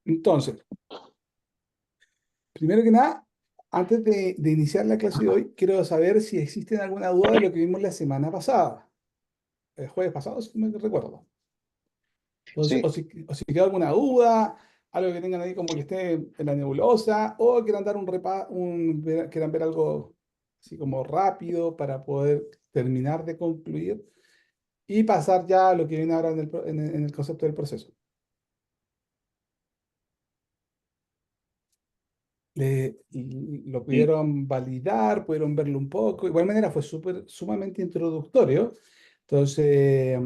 Entonces, primero que nada, antes de iniciar la clase de hoy, quiero saber si existe alguna duda de lo que vimos la semana pasada, el jueves pasado, si no me recuerdo. Entonces, Sí, o si queda alguna duda, algo que tengan ahí como que esté en la nebulosa, o quieran dar quieran ver algo así como rápido para poder terminar de concluir y pasar ya a lo que viene ahora en el concepto del proceso. Lo sí, pudieron validar, pudieron verlo un poco. De igual manera fue sumamente introductorio. Entonces,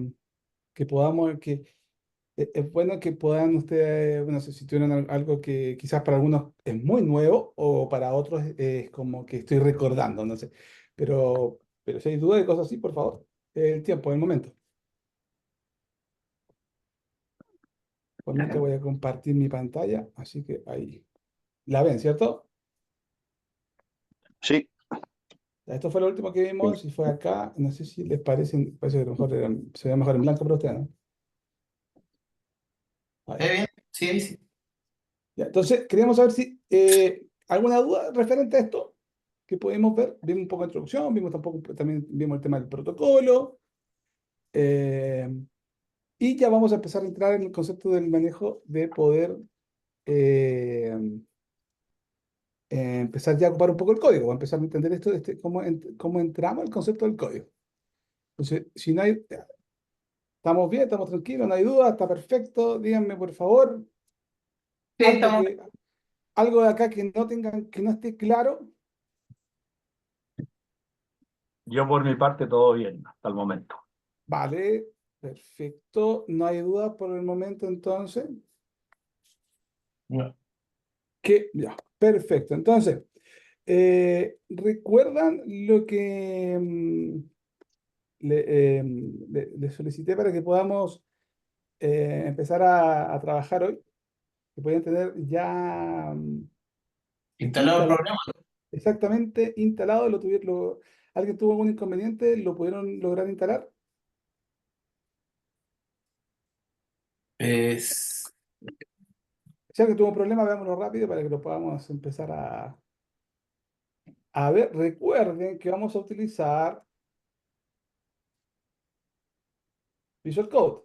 que podamos, que es bueno que puedan ustedes, bueno, si tuvieron algo que quizás para algunos es muy nuevo o para otros es como que estoy recordando, no sé. Pero si hay dudas de cosas así, por favor, el tiempo, el momento. Por mientras voy a compartir mi pantalla, así que ahí. ¿La ven, cierto? sí. Esto fue lo último que vimos y fue acá. No sé si les parece que a lo mejor se ve mejor en blanco para ustedes, ¿no? Ahí. Bien? Sí, sí. Ya, entonces, queríamos saber si alguna duda referente a esto que podemos ver. Vimos un poco de introducción, también vimos el tema del protocolo. eh, y ya vamos a empezar a entrar en el concepto del manejo de poder eh, empezar ya a ocupar un poco el código, a empezar a entender esto, cómo entramos al concepto del código. Entonces, si no hay, estamos bien, estamos tranquilos, no hay duda, está perfecto. Díganme, por favor, Sí, algo estamos. que, algo de acá que no esté claro. Yo por mi parte todo bien hasta el momento. Vale, perfecto. No hay duda por el momento, entonces. No. Ya, perfecto. Entonces, ¿recuerdan lo que le solicité para que podamos empezar a trabajar hoy? Que pueden tener ya Instalado el instalado, programa. exactamente instalado. ¿Alguien tuvo algún inconveniente? ¿Lo pudieron lograr instalar? Es... Si alguien tuvo un problema, veámoslo rápido para que lo podamos empezar a ver. Recuerden que vamos a utilizar Visual Code.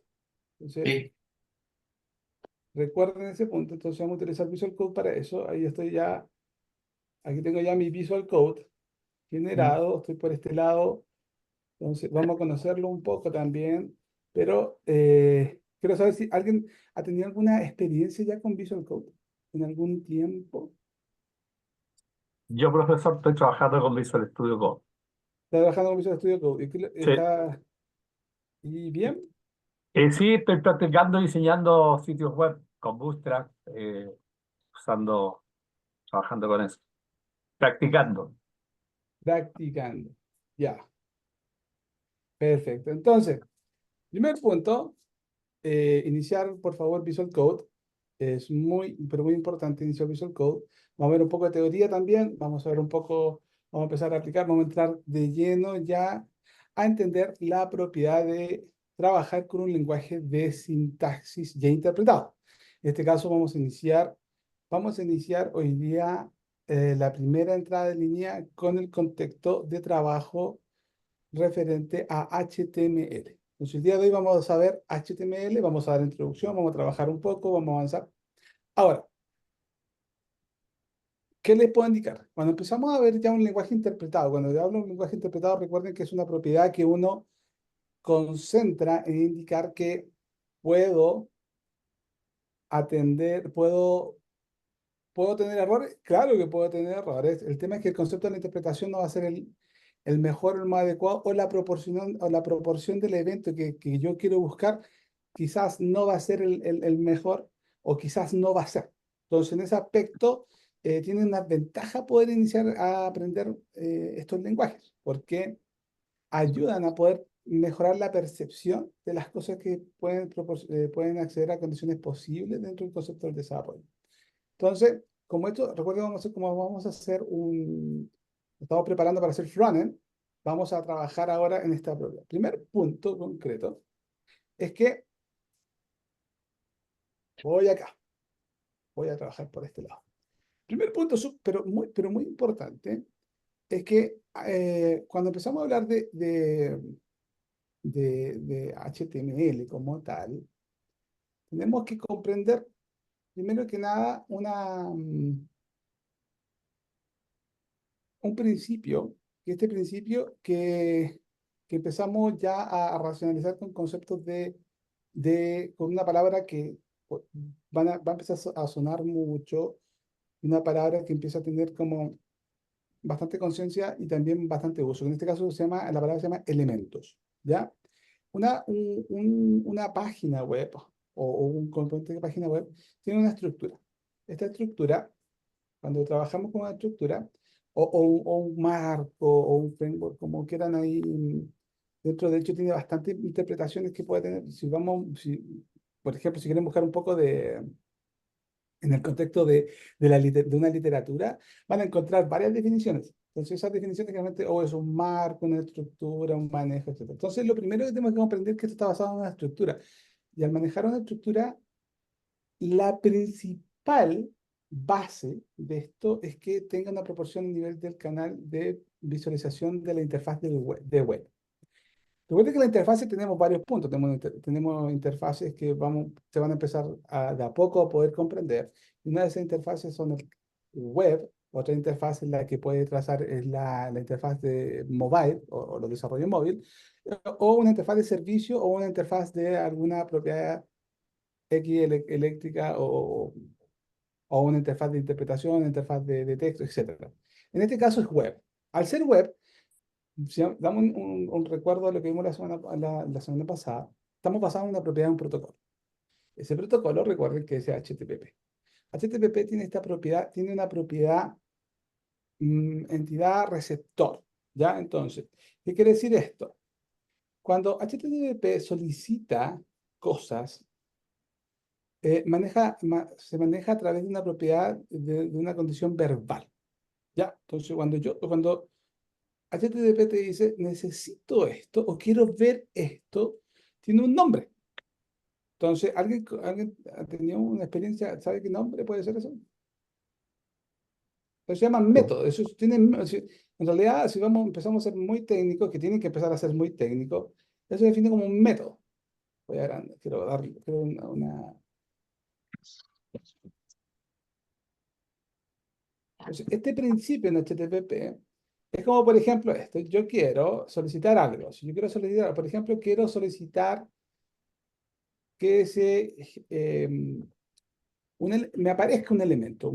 Entonces, Sí. recuerden ese punto. Entonces, vamos a utilizar Visual Code para eso. Ahí estoy ya. Aquí tengo ya mi Visual Code Mm. generado. Estoy por este lado. Entonces, vamos a conocerlo un poco también. Pero quiero saber si alguien ha tenido alguna experiencia ya con Visual Code en algún tiempo. Yo, profesor, estoy trabajando con Visual Studio Code. Está trabajando con Visual Studio Code. Sí. ¿Está y bien? Sí, estoy practicando diseñando sitios web con Bootstrap, usando, trabajando con eso. Practicando. Practicando. Ya. Perfecto. Entonces, primer punto. Iniciar, por favor, Visual Code. Es muy, pero muy importante iniciar Visual Code. Vamos a ver un poco de teoría también. Vamos a ver un poco, vamos a empezar a aplicar, vamos a entrar de lleno ya a entender la propiedad de trabajar con un lenguaje de sintaxis ya interpretado. En este caso vamos a iniciar hoy día la primera entrada de línea con el contexto de trabajo referente a HTML. Entonces, el día de hoy vamos a ver HTML, vamos a dar introducción, vamos a trabajar un poco, vamos a avanzar. Ahora, ¿qué les puedo indicar? Cuando empezamos a ver ya un lenguaje interpretado, cuando yo hablo de un lenguaje interpretado, recuerden que es una propiedad que uno concentra en indicar que puedo ¿puedo tener errores? Claro que puedo tener errores. El tema es que el concepto de la interpretación no va a ser el mejor, el más adecuado, o la proporción del evento que yo quiero buscar, quizás no va a ser el mejor, o quizás no va a ser. Entonces, en ese aspecto, tiene una ventaja poder iniciar a aprender estos lenguajes, porque ayudan a poder mejorar la percepción de las cosas que pueden acceder a condiciones posibles dentro del concepto del desarrollo. Entonces, como esto, recuerden, vamos a hacer estamos preparando para hacer frontend, vamos a trabajar ahora en esta prueba. Primer punto concreto es que voy acá. voy a trabajar por este lado. Primer punto, pero muy importante, es que cuando empezamos a hablar de HTML como tal, tenemos que comprender, primero que nada, un principio, que este principio que empezamos ya a racionalizar con conceptos con una palabra que pues, va a empezar a sonar mucho, una palabra que empieza a tener como bastante conciencia y también bastante uso. En este caso la palabra se llama elementos, ¿ya? Una página web o un componente de página web tiene una estructura. Esta estructura, cuando trabajamos con una estructura, o un marco, o un framework, como quieran ahí, dentro de hecho tiene bastantes interpretaciones que puede tener. Por ejemplo, si quieren buscar un poco en el contexto de una literatura, van a encontrar varias definiciones. Entonces, esas definiciones realmente, es un marco, una estructura, un manejo, etc. Entonces, lo primero que tenemos que comprender es que esto está basado en una estructura. Y al manejar una estructura, la principal base de esto es que tenga una proporción a nivel del canal de visualización de la interfaz de web. Recuerda que en la interfase tenemos varios puntos. Tenemos interfaces que se van a empezar de a poco a poder comprender. Y una de esas interfaces son el web. Otra interfaz en la que puede trazar es la interfaz de mobile o los desarrollos móvil. O una interfaz de servicio o una interfaz de alguna propiedad X eléctrica o una interfaz de interpretación, una interfaz de texto, etc. En este caso es web. Al ser web, si damos un recuerdo a lo que vimos la semana pasada, estamos basados en una propiedad de un protocolo. Ese protocolo, recuerden que es HTTP. HTTP tiene esta propiedad, tiene una propiedad entidad receptor, ¿ya? Entonces, ¿qué quiere decir esto? Cuando HTTP solicita cosas, se maneja a través de una propiedad de una condición verbal, ¿ya? Entonces, cuando HTTP te dice, necesito esto o quiero ver esto, tiene un nombre. Entonces, ¿alguien ha tenido una experiencia, sabe qué nombre puede ser eso? Pues se llama método. En realidad, si empezamos a ser muy técnicos, que tienen que empezar a ser muy técnicos, eso se define como un método. Quiero Entonces, este principio en HTTP es como, por ejemplo, esto. Yo quiero solicitar algo. Si yo quiero solicitar, por ejemplo, quiero solicitar que me aparezca un elemento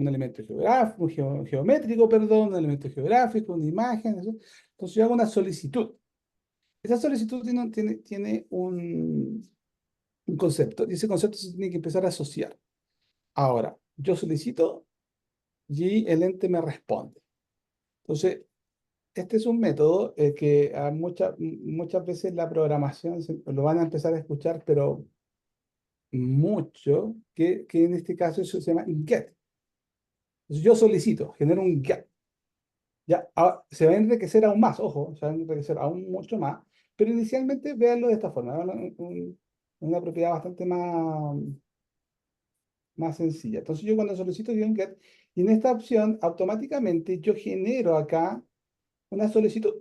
geográfico, geométrico, perdón, un elemento geográfico, una imagen. ¿Sí? Entonces yo hago una solicitud. Esa solicitud tiene un concepto y ese concepto se tiene que empezar a asociar. Ahora, yo solicito y el ente me responde. Entonces, este es un método que muchas veces la programación lo van a empezar a escuchar, pero mucho, que en este caso eso se llama get. Entonces yo solicito, genero un get. Ya, se va a enriquecer aún más, ojo, se va a enriquecer aún mucho más, pero inicialmente véanlo de esta forma, una propiedad bastante más sencilla. Entonces yo cuando solicito un get, y en esta opción automáticamente yo genero acá una solicitud.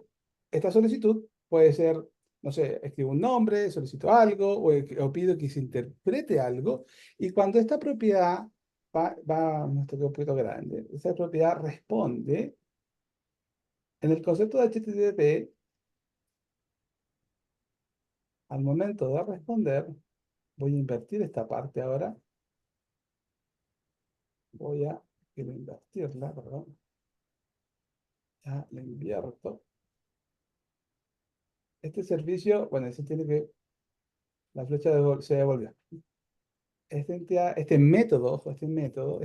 Esta solicitud puede ser, no sé, escribo un nombre, solicito algo o pido que se interprete algo. Y cuando esta propiedad esto queda un poquito grande, esta propiedad responde, en el concepto de HTTP, al momento de responder, voy a invertir esta parte ahora. Quiero invertirla, perdón. Ya la invierto. Este servicio, bueno, ese tiene que, la flecha se devolvió. Este método, ojo, este método,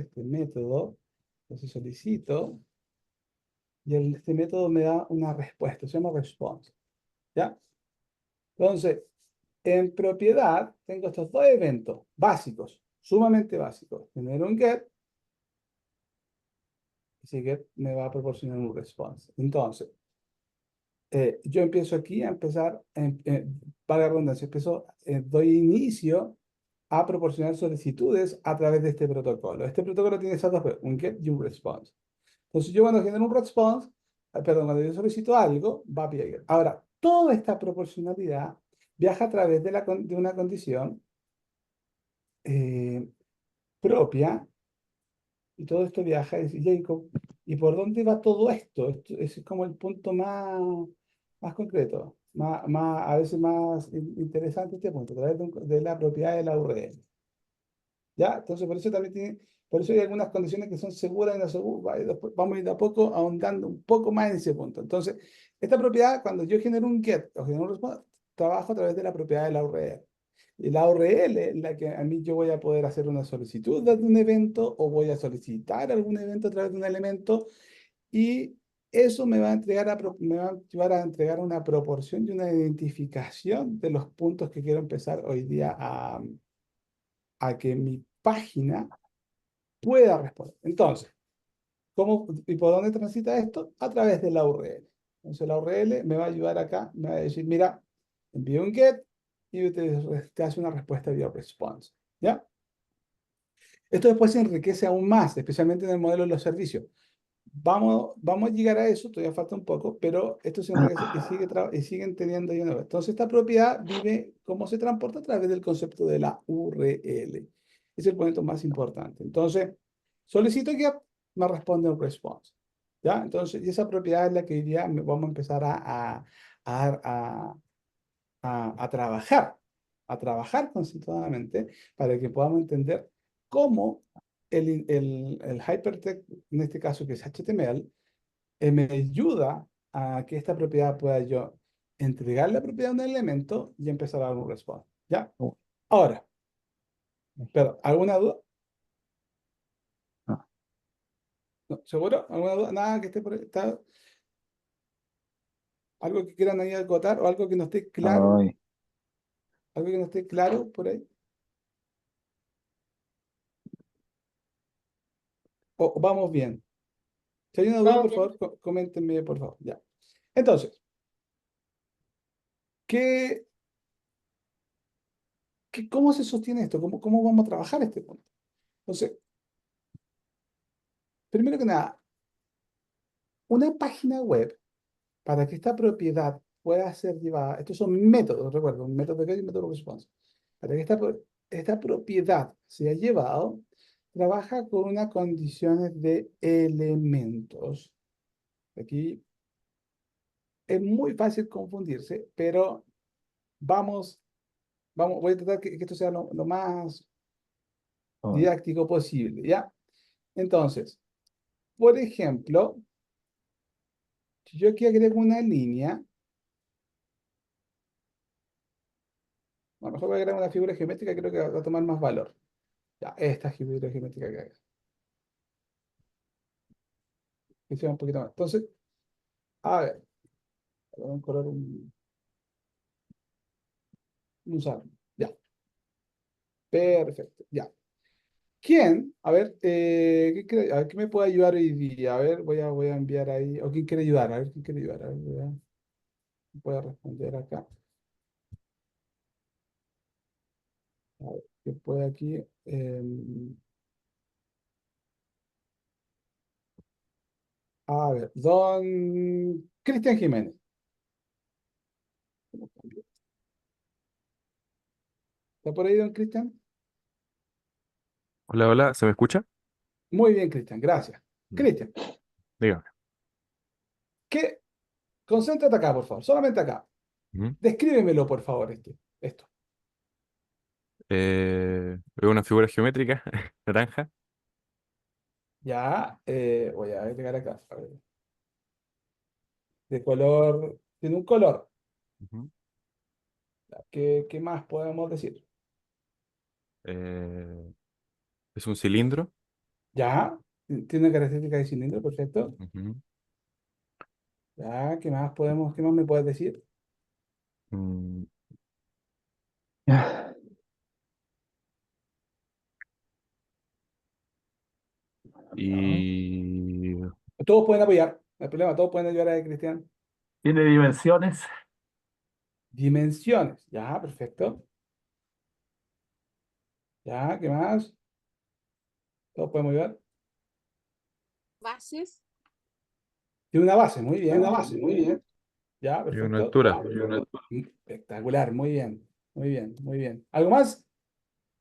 entonces solicito, y este método me da una respuesta, se llama response, ¿ya? Entonces, en propiedad, tengo estos dos eventos básicos, sumamente básicos. Genero un get, y ese get me va a proporcionar un response. Entonces, yo empiezo aquí a empezar, para la redundancia, doy inicio a proporcionar solicitudes a través de este protocolo. Este protocolo tiene esas dos cosas, un get y un response. Entonces yo cuando genero un response, perdón, cuando yo solicito algo, va a pedir. Ahora, toda esta proporcionalidad viaja a través de una condición eh, propia, y todo esto viaja, y dice, Jacob, ¿y por dónde va todo esto? Ese es como el punto más concreto, a veces más interesante este punto, a través de la propiedad de la URL. ¿Ya? Entonces, por eso también por eso hay algunas condiciones que son seguras y no seguras. Vamos a ir de a poco ahondando un poco más en ese punto. Entonces, esta propiedad, cuando yo genero un get o genero un response, trabajo a través de la propiedad de la URL. Y la URL es la que a mí yo voy a poder hacer una solicitud de un evento o voy a solicitar algún evento a través de un elemento y eso me va a me va a llevar a entregar una proporción y una identificación de los puntos que quiero empezar hoy día a que mi página pueda responder. Entonces, ¿cómo y por dónde transita esto? A través de la URL. Entonces, la URL me va a ayudar acá, me va a decir, mira, envío un get y te hace una respuesta vía response. ¿Ya? Esto después se enriquece aún más, especialmente en el modelo de los servicios. Vamos a llegar a eso, todavía falta un poco, pero esto se enriquece y siguen teniendo ahí una vez. Entonces, esta propiedad vive cómo se transporta a través del concepto de la URL. Es el punto más importante. Entonces, solicito que me responde un response. ¿Ya? Entonces, y esa propiedad es la que hoy día vamos a empezar a, a trabajar, a trabajar concentrradamente para que podamos entender cómo el hypertext, en este caso que es HTML, me ayuda a que esta propiedad pueda yo entregar la propiedad de un elemento y empezar a dar un response. ¿Ya? Oh, Ahora, pero, ¿alguna duda? no. ¿No? ¿Seguro? ¿Alguna duda? Nada que esté por ahí. ¿Algo que quieran ahí acotar o algo que no esté claro? Ay, ¿Algo que no esté claro por ahí? ¿O vamos bien? Si hay una duda, Vamos por bien. favor, coméntenme, por favor. Ya. Entonces, ¿qué, cómo se sostiene esto? ¿Cómo vamos a trabajar este punto? Entonces, primero que nada, una página web, para que esta propiedad pueda ser llevada, estos son métodos, recuerda, un método de get y un método de response. Para que esta propiedad sea llevado, trabaja con unas condiciones de elementos. Aquí es muy fácil confundirse, pero voy a tratar que esto sea lo más ay, didáctico posible, ¿ya? Entonces, por ejemplo, si yo aquí agrego una línea, a lo mejor voy a agregar una figura geométrica, creo que va a tomar más valor. Ya, esta figura geométrica que sea un poquito más. Entonces, a ver, voy a color un salmo. Ya, perfecto, ya. ¿Quién? A ver, a ver, ¿qué me puede ayudar hoy día? A ver, voy a enviar ahí. ¿O quién quiere ayudar? A ver, ¿quién quiere ayudar? A ver, voy a responder acá. A ver, ¿qué puede aquí? A ver, don Cristian Jiménez. ¿Está por ahí, don Cristian? Hola, hola, ¿se me escucha? Muy bien, Cristian, gracias. Mm. Cristian, Dígame. ¿qué? Concéntrate acá, por favor, solamente acá. Ujú. Descríbemelo, por favor, esto. Veo una figura geométrica naranja. Ya, voy a agregar acá. A ver, de color, tiene un color. Ujú. ¿Qué más podemos decir? Eh, es un cilindro. Ya, tiene características de cilindro, perfecto. Ujú. Ya, qué más me puedes decir? Mm, Ya. y Todos pueden apoyar, no hay problema, todos pueden ayudar a Cristian. ¿tiene dimensiones? Dimensiones, ya, perfecto. Ya, ¿qué más? ¿Todos podemos ver? Bases. Tiene una base, muy bien. Una base, muy bien. Ya, Y una perfecto. altura. Espectacular, muy bien. Muy bien, muy bien. ¿Algo más?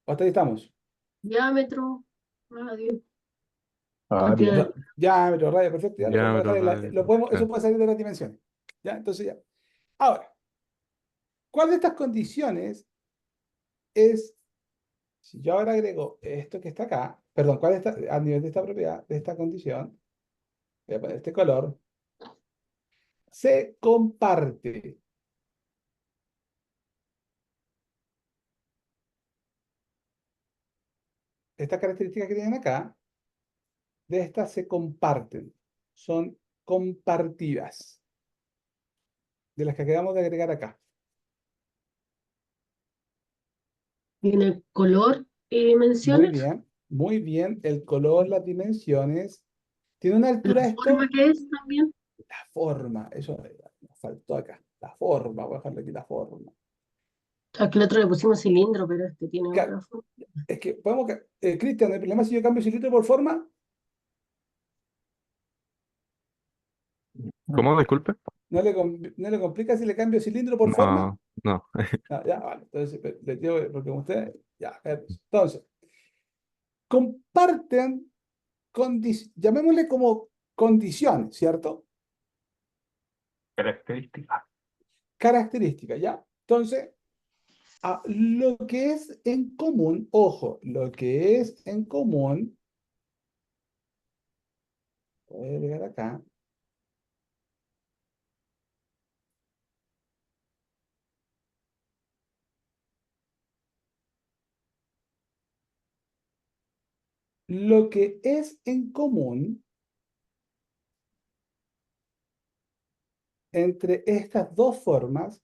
¿Hasta ahí estamos? Diámetro, radio, Ah, cantidad bien. de... Diámetro, radio, perfecto. Ya lo podemos Diámetro, dejar radio. lo podemos, eso Claro. puede salir de las dimensiones. Ya, entonces ya. Ahora, ¿cuál de estas condiciones es, si yo ahora agrego esto que está acá, perdón, cuál está a nivel de esta propiedad, de esta condición, voy a poner este color, se comparte? Estas características que tienen acá, de estas se comparten, son compartidas, de las que acabamos de agregar acá. Tiene color y Muy dimensiones, bien, muy bien. El color, las dimensiones. ¿Tiene una la altura forma esto? que es también. La forma, eso nos faltó acá. La forma, voy a dejarle aquí la forma. Aquí el otro le pusimos cilindro, pero este tiene Ca- otra forma. Es que podemos, Cristian, el problema si yo cambio cilindro por forma, ¿Cómo? Disculpe. no le complica si le cambio cilindro por forma. No, no. Ah, ya, vale. Entonces, le digo, porque usted, ya, entonces, comparten, llamémosle como condiciones, ¿cierto? Características. Características, ¿ya? Entonces, lo que es en común, ojo, lo que es en común, voy a agregar acá, lo que es en común entre estas dos formas,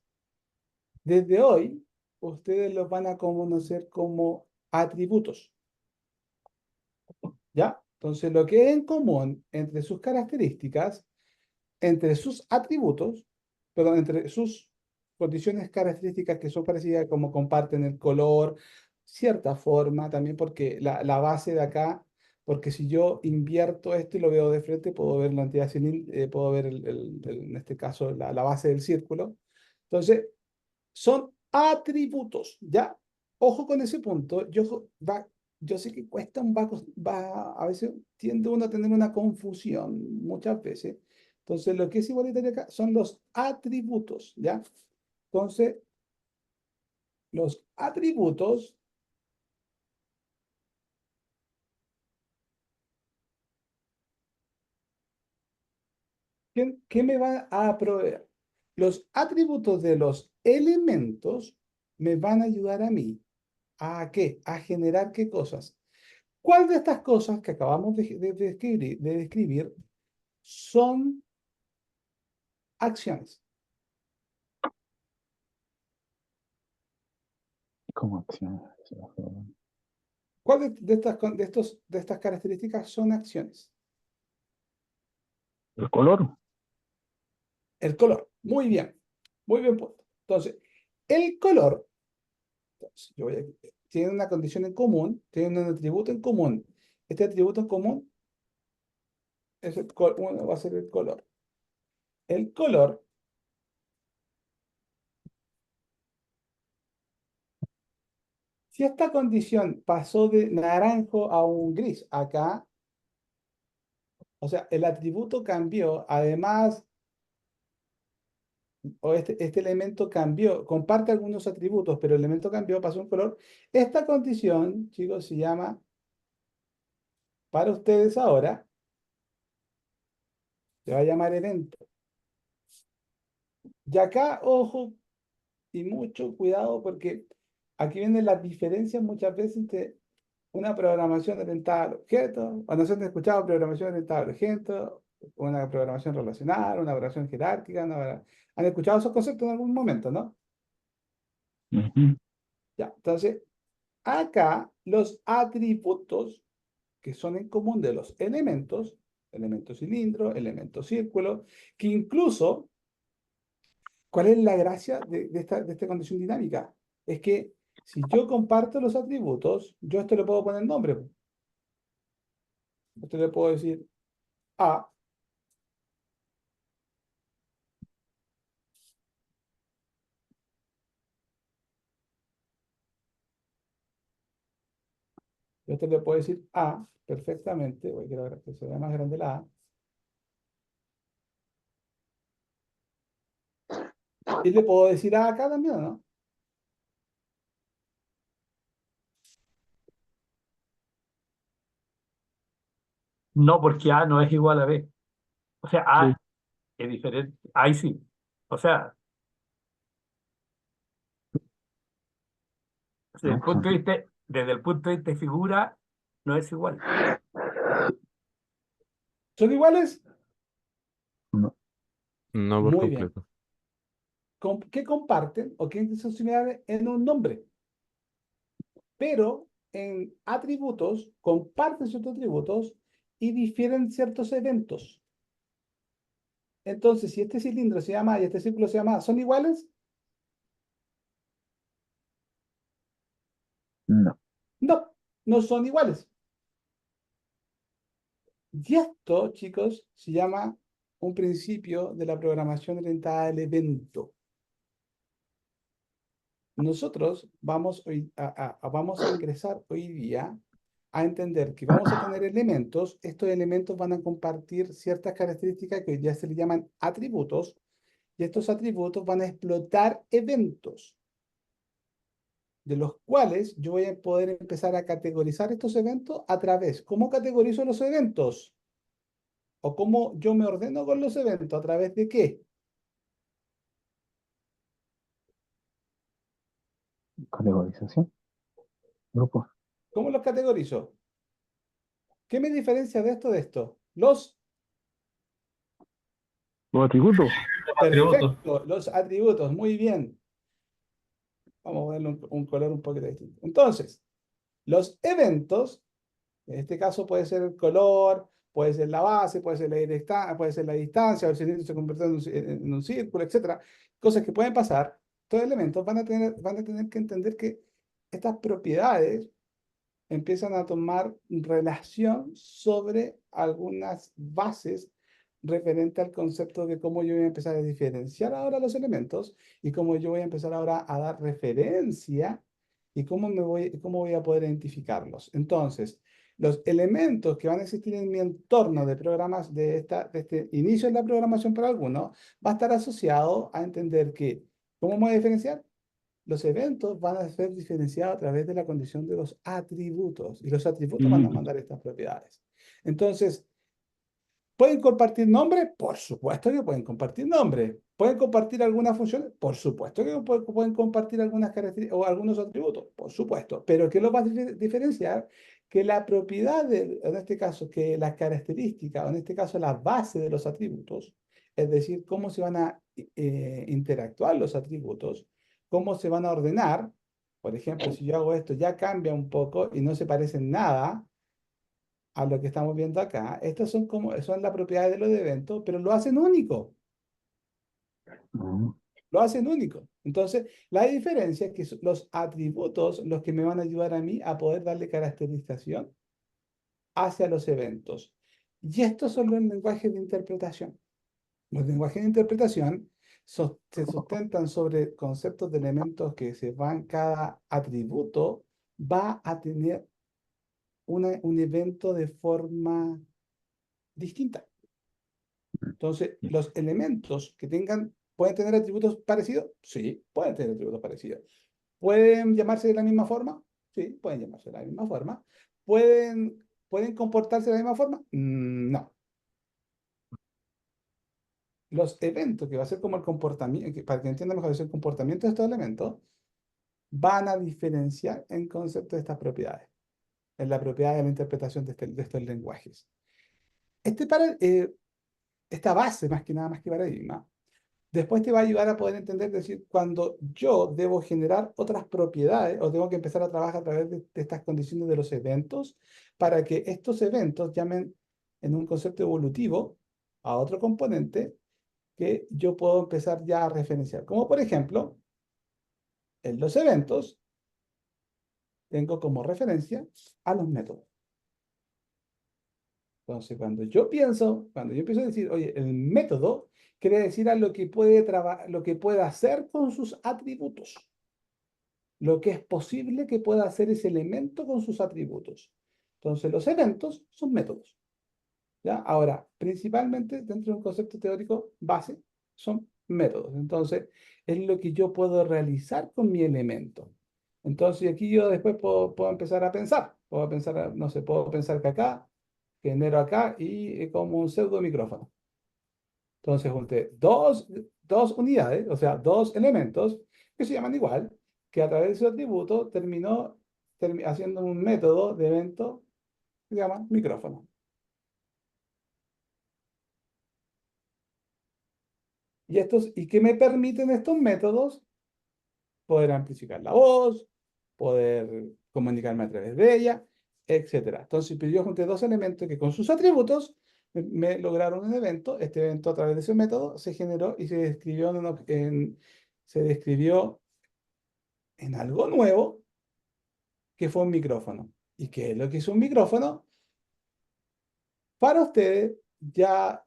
desde hoy, ustedes los van a conocer como atributos, ¿ya? Entonces, lo que es en común entre sus características, entre sus atributos, perdón, entre sus condiciones características que son parecidas, como comparten el color, cierta forma, también porque la base de acá, porque si yo invierto esto y lo veo de frente, puedo ver la entidad puedo ver en este caso la base del círculo. Entonces, son atributos, ¿ya? Ojo con ese punto. Yo sé que cuesta a veces tiende uno a tener una confusión muchas veces. Entonces, lo que es igualitario acá son los atributos, ¿ya? Entonces, los atributos, ¿qué me van a proveer? Los atributos de los elementos me van a ayudar a mí. ¿A qué? A generar qué cosas. ¿Cuál de estas cosas que acabamos de describir son acciones? ¿Cómo acciones? ¿Cuál de estas características son acciones? El color. El color. Muy bien puesto. Entonces, el color, entonces, tiene una condición en común, tiene un atributo en común. Este atributo en común uno va a ser el color. El color, si esta condición pasó de naranjo a un gris acá, o sea, el atributo cambió, además, o este elemento cambió, comparte algunos atributos, pero el elemento cambió, pasó un color. Esta condición, chicos, se llama, para ustedes ahora, se va a llamar evento. Y acá, ojo, y mucho cuidado, porque aquí vienen las diferencias muchas veces entre una programación orientada al objeto, o no se han escuchado programación orientada al objeto, una programación relacional, una programación jerárquica, ¿han escuchado esos conceptos en algún momento, no? Ujú. Ya, entonces, acá los atributos que son en común de los elementos, elemento cilindro, elemento círculo, que incluso, ¿cuál es la gracia de esta condición dinámica? Es que Si yo comparto los atributos, yo a esto le puedo poner nombre. Esto le puedo decir A. Yo esto le puedo decir A perfectamente. Voy a querer que se vea más grande la A. Y le puedo decir A acá también, ¿no? No, porque A no es igual a B. O sea, Sí. A es diferente. Ahí sí. O sea, desde el punto de vista de figura, no es igual. ¿Son iguales? No por Muy bien. completo. ¿Qué comparten o qué son similares en un nombre? Pero en atributos comparten ciertos atributos y difieren ciertos eventos. Entonces, si este cilindro se llama A y este círculo se llama A, ¿son iguales? No. No, no son iguales. Y esto, chicos, se llama un principio de la programación orientada al evento. Nosotros vamos vamos a ingresar hoy día a entender que vamos a tener elementos. Estos elementos van a compartir ciertas características que hoy día se le llaman atributos, y estos atributos van a explotar eventos, de los cuales yo voy a poder empezar a categorizar estos eventos a través. ¿Cómo categorizo los eventos? ¿O cómo yo me ordeno con los eventos? ¿A través de qué? Categorización. Grupos. ¿Cómo los categorizo? ¿Qué me diferencia de esto de esto? Los Los atributos. Atributos. Perfecto, los atributos, muy bien. Vamos a ponerle un color un poquito distinto. Entonces, los eventos, en este caso puede ser el color, puede ser la base, puede ser la distancia, o el cilindro se convierte en un círculo, etcétera. Cosas que pueden pasar. Estos elementos van a tener que entender que estas propiedades empiezan a tomar relación sobre algunas bases referente al concepto de cómo yo voy a empezar a diferenciar ahora los elementos y cómo yo voy a empezar ahora a dar referencia y cómo voy a poder identificarlos. Entonces, los elementos que van a existir en mi entorno de programas de este inicio de la programación para algunos va a estar asociado a entender que, ¿cómo me voy a diferenciar? Los eventos van a ser diferenciados a través de la condición de los atributos, y los atributos van a mandar estas propiedades. Entonces, ¿pueden compartir nombre? Por supuesto que pueden compartir nombre. ¿Pueden compartir algunas funciones? Por supuesto que pueden compartir algunas características o algunos atributos, por supuesto. Pero ¿qué los va a diferenciar? Que la propiedad, en este caso, que las características, o en este caso la base de los atributos, es decir, cómo se van a interactuar los atributos, cómo se van a ordenar. Por ejemplo, si yo hago esto, ya cambia un poco y no se parece en nada a lo que estamos viendo acá. Estas son las propiedades de los eventos, pero lo hacen único. Lo hacen único. Entonces, la diferencia es que son los atributos los que me van a ayudar a mí a poder darle caracterización hacia los eventos. Y estos son los lenguajes de interpretación. Los lenguajes de interpretación se sustentan sobre conceptos de elementos que cada atributo va a tener un evento de forma distinta. Entonces, los elementos que ¿pueden tener atributos parecidos? Sí, pueden tener atributos parecidos. ¿Pueden llamarse de la misma forma? Sí, pueden llamarse de la misma forma. ¿Pueden comportarse de la misma forma? No. Los eventos, que va a ser como el comportamiento, para que entiendan mejor el comportamiento de estos elementos, van a diferenciar en concepto de estas propiedades, en la propiedad de la interpretación de estos lenguajes. Esta base, más que nada, más que paradigma, después te va a ayudar a poder entender, decir, cuando yo debo generar otras propiedades o tengo que empezar a trabajar a través de estas condiciones de los eventos para que estos eventos llamen en un concepto evolutivo a otro componente que yo puedo empezar ya a referenciar. Como por ejemplo, en los eventos, tengo como referencia a los métodos. Entonces, cuando yo empiezo a decir, oye, el método quiere decir a lo que lo que puede hacer con sus atributos. Lo que es posible que pueda hacer ese elemento con sus atributos. Entonces, los eventos son métodos. ¿Ya? Ahora, principalmente dentro de un concepto teórico base, son métodos. Entonces, es lo que yo puedo realizar con mi elemento. Entonces, aquí yo después puedo empezar a pensar. Puedo pensar, no sé, puedo pensar que acá, genero acá y como un pseudo micrófono. Entonces, junté dos unidades, o sea, dos elementos que se llaman igual, que a través de su atributo terminó haciendo un método de evento que se llama micrófono. ¿Y qué me permiten estos métodos? Poder amplificar la voz, poder comunicarme a través de ella, etcétera. Entonces, pues yo junté dos elementos que con sus atributos me lograron un evento. Este evento a través de ese método se generó y se describió se describió en algo nuevo que fue un micrófono. ¿Y qué es lo que es un micrófono? Para ustedes ya